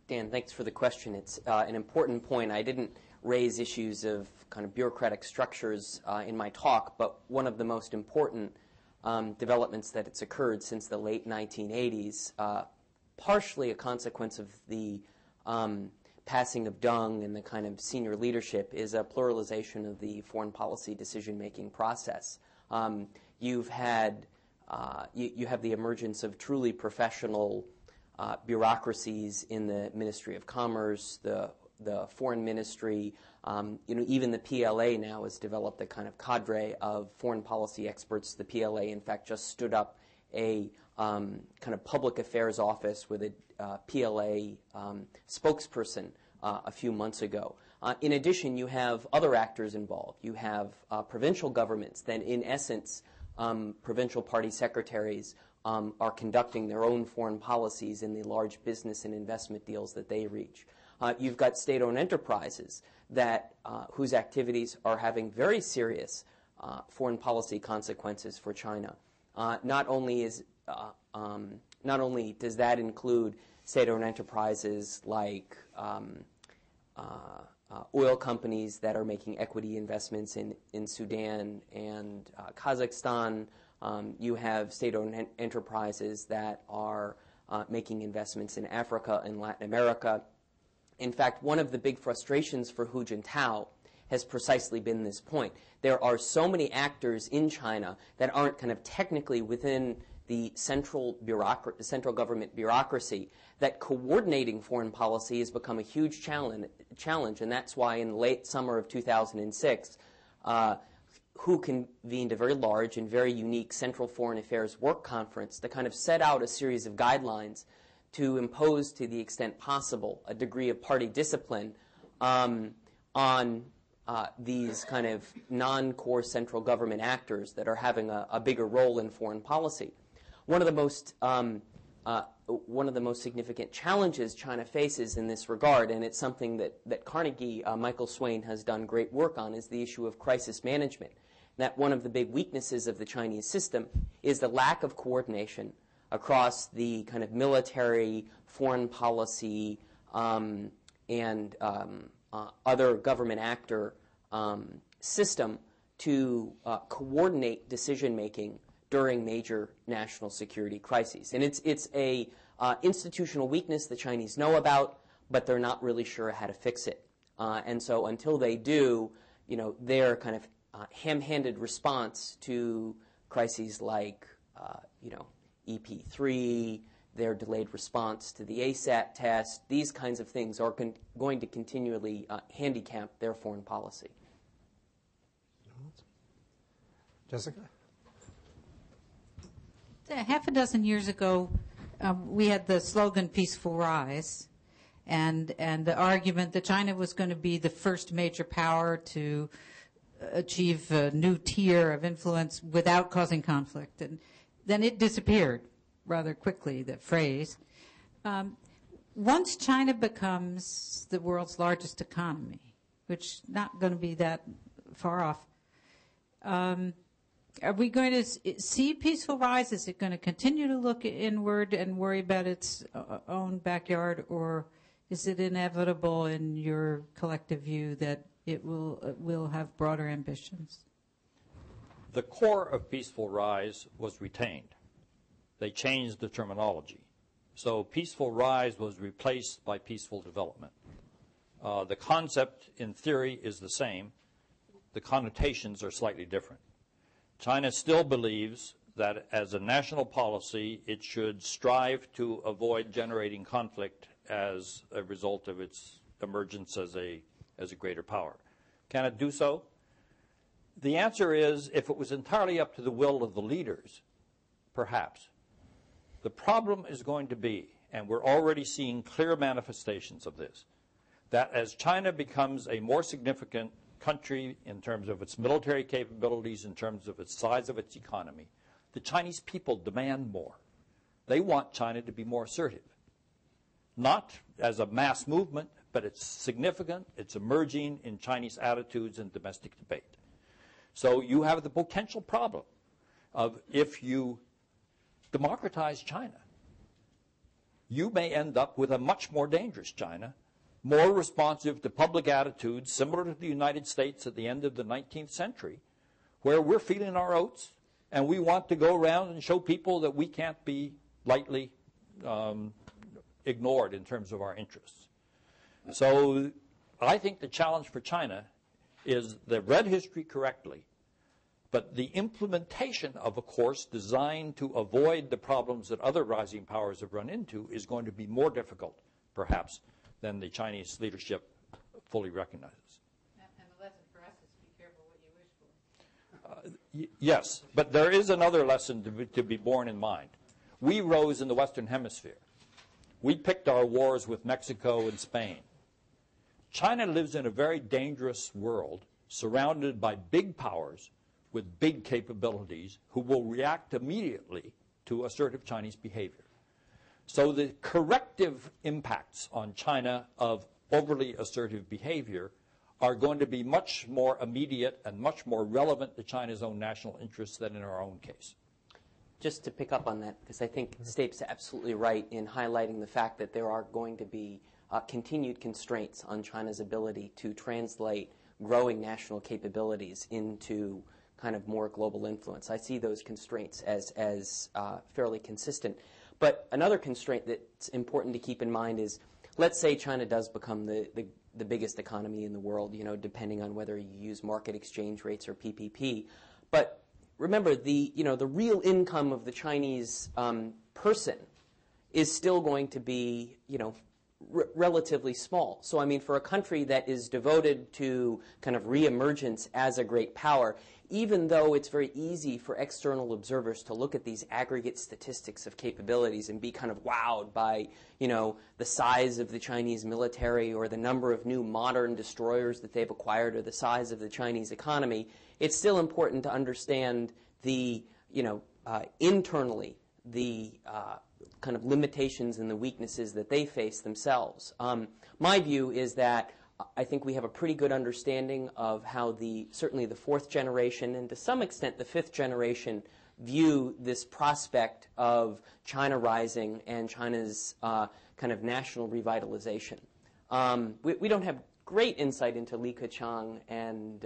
Dan, thanks for the question. It's an important point. I didn't raise issues of kind of bureaucratic structures in my talk, but one of the most important developments that it's occurred since the late 1980s, partially a consequence of the passing of Deng and the kind of senior leadership, is a pluralization of the foreign policy decision-making process. You have the emergence of truly professional bureaucracies in the Ministry of Commerce, the Foreign Ministry. Even the PLA now has developed a kind of cadre of foreign policy experts. The PLA, in fact, just stood up a kind of public affairs office with a PLA spokesperson a few months ago. In addition, you have other actors involved. You have provincial governments that, in essence, provincial party secretaries are conducting their own foreign policies in the large business and investment deals that they reach. You've got state-owned enterprises that whose activities are having very serious foreign policy consequences for China. Not only does that include state-owned enterprises like oil companies that are making equity investments in Sudan and Kazakhstan. You have state-owned enterprises that are making investments in Africa and Latin America. In fact, one of the big frustrations for Hu Jintao has precisely been this point. There are so many actors in China that aren't kind of technically within the central government bureaucracy that coordinating foreign policy has become a huge challenge, and that's why in the late summer of 2006, Hu convened a very large and very unique Central Foreign Affairs Work Conference to kind of set out a series of guidelines to impose, to the extent possible, a degree of party discipline on these kind of non-core central government actors that are having a bigger role in foreign policy. One of the most significant challenges China faces in this regard, and it's something that Carnegie, Michael Swain, has done great work on, is the issue of crisis management. That one of the big weaknesses of the Chinese system is the lack of coordination across the kind of military, foreign policy, and other government actor system to coordinate decision-making during major national security crises. And it's a institutional weakness the Chinese know about, but they're not really sure how to fix it. And so until they do, their kind of ham-handed response to crises like, EP3, their delayed response to the ASAT test, these kinds of things are going to continually handicap their foreign policy. Jessica? Half a dozen years ago, we had the slogan "Peaceful Rise," and the argument that China was going to be the first major power to achieve a new tier of influence without causing conflict. And then it disappeared rather quickly, the phrase. Once China becomes the world's largest economy, which is not going to be that far off, are we going to see peaceful rise? Is it going to continue to look inward and worry about its own backyard, or is it inevitable in your collective view that it will have broader ambitions? The core of peaceful rise was retained. They changed the terminology. So peaceful rise was replaced by peaceful development. The concept in theory is the same. The connotations are slightly different. China still believes that as a national policy, it should strive to avoid generating conflict as a result of its emergence as a greater power. Can it do so? The answer is, if it was entirely up to the will of the leaders, perhaps. The problem is going to be, and we're already seeing clear manifestations of this, that as China becomes a more significant country in terms of its military capabilities, in terms of its size of its economy, the Chinese people demand more. They want China to be more assertive. Not as a mass movement, but it's significant, it's emerging in Chinese attitudes and domestic debate. So you have the potential problem of, if you democratize China, you may end up with a much more dangerous China, more responsive to public attitudes similar to the United States at the end of the 19th century, where we're feeling our oats and we want to go around and show people that we can't be lightly ignored in terms of our interests. So I think the challenge for China is they've read history correctly, but the implementation of a course designed to avoid the problems that other rising powers have run into is going to be more difficult, perhaps, than the Chinese leadership fully recognizes. And the lesson for us is be careful what you wish for. Yes, but there is another lesson to be borne in mind. We rose in the Western Hemisphere. We picked our wars with Mexico and Spain. China lives in a very dangerous world surrounded by big powers with big capabilities who will react immediately to assertive Chinese behavior. So the corrective impacts on China of overly assertive behavior are going to be much more immediate and much more relevant to China's own national interests than in our own case. Just to pick up on that, because I think Stape's absolutely right in highlighting the fact that there are going to be continued constraints on China's ability to translate growing national capabilities into kind of more global influence. I see those constraints as fairly consistent. But another constraint that's important to keep in mind is, let's say China does become the biggest economy in the world, depending on whether you use market exchange rates or PPP. But remember, the real income of the Chinese person is still going to be, relatively small. So, I mean, for a country that is devoted to kind of reemergence as a great power, even though it's very easy for external observers to look at these aggregate statistics of capabilities and be kind of wowed by, the size of the Chinese military or the number of new modern destroyers that they've acquired or the size of the Chinese economy, it's still important to understand the, internally, the kind of limitations and the weaknesses that they face themselves. My view is that I think we have a pretty good understanding of how certainly the fourth generation and to some extent the fifth generation view this prospect of China rising and China's kind of national revitalization. We don't have great insight into Li Keqiang and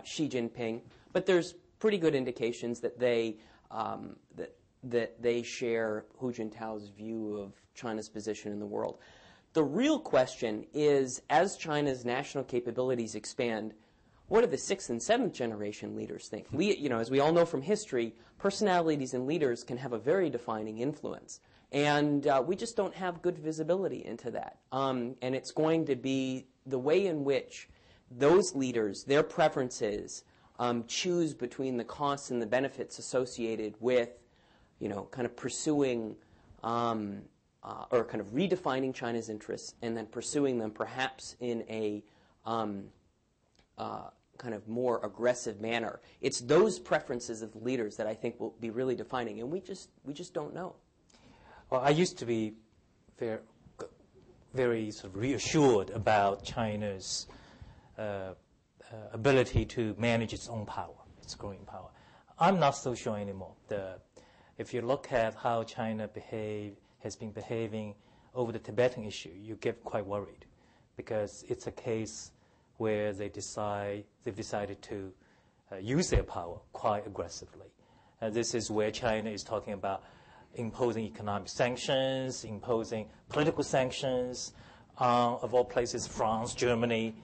Xi Jinping, but there's pretty good indications that they that they share Hu Jintao's view of China's position in the world. The real question is, as China's national capabilities expand, what do the 6th and 7th generation leaders think? As we all know from history, personalities and leaders can have a very defining influence. And we just don't have good visibility into that. And it's going to be the way in which those leaders, their preferences, choose between the costs and the benefits associated with, kind of pursuing or kind of redefining China's interests and then pursuing them perhaps in a kind of more aggressive manner. It's those preferences of the leaders that I think will be really defining, and we just don't know. Well, I used to be very sort of reassured about China's ability to manage its own power, its growing power. I'm not so sure anymore. If you look at how China has been behaving over the Tibetan issue, you get quite worried, because it's a case where they've decided to use their power quite aggressively. This is where China is talking about imposing economic sanctions, imposing political sanctions, of all places, France, Germany,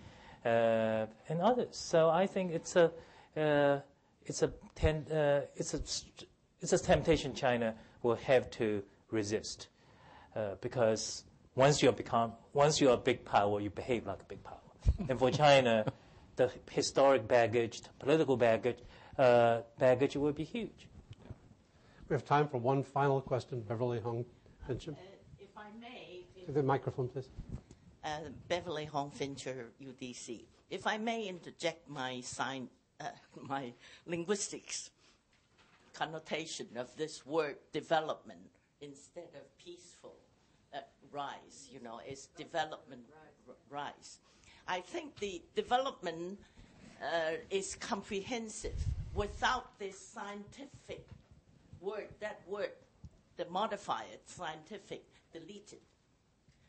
and others. So I think it's a temptation China will have to resist, because once you're a big power, you behave like a big power. And for China, the historic baggage, the political baggage will be huge. We have time for one final question. Beverly Hong Fincher. If I may. To the microphone, please. Beverly Hong Fincher, UDC. If I may interject my linguistics connotation of this word development instead of peaceful rise, it's development rise. I think the development is comprehensive without this scientific word, the modifier, scientific, deleted.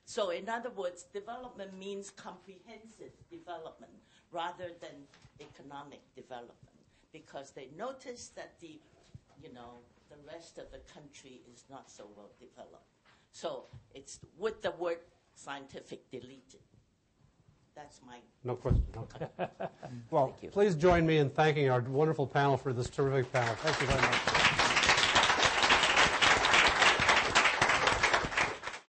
So in other words, development means comprehensive development rather than economic development, because they notice that the rest of the country is not so well developed. So it's with the word scientific deleted. That's my... No question. Okay. Well, please join me in thanking our wonderful panel for this terrific panel. Thank you very much.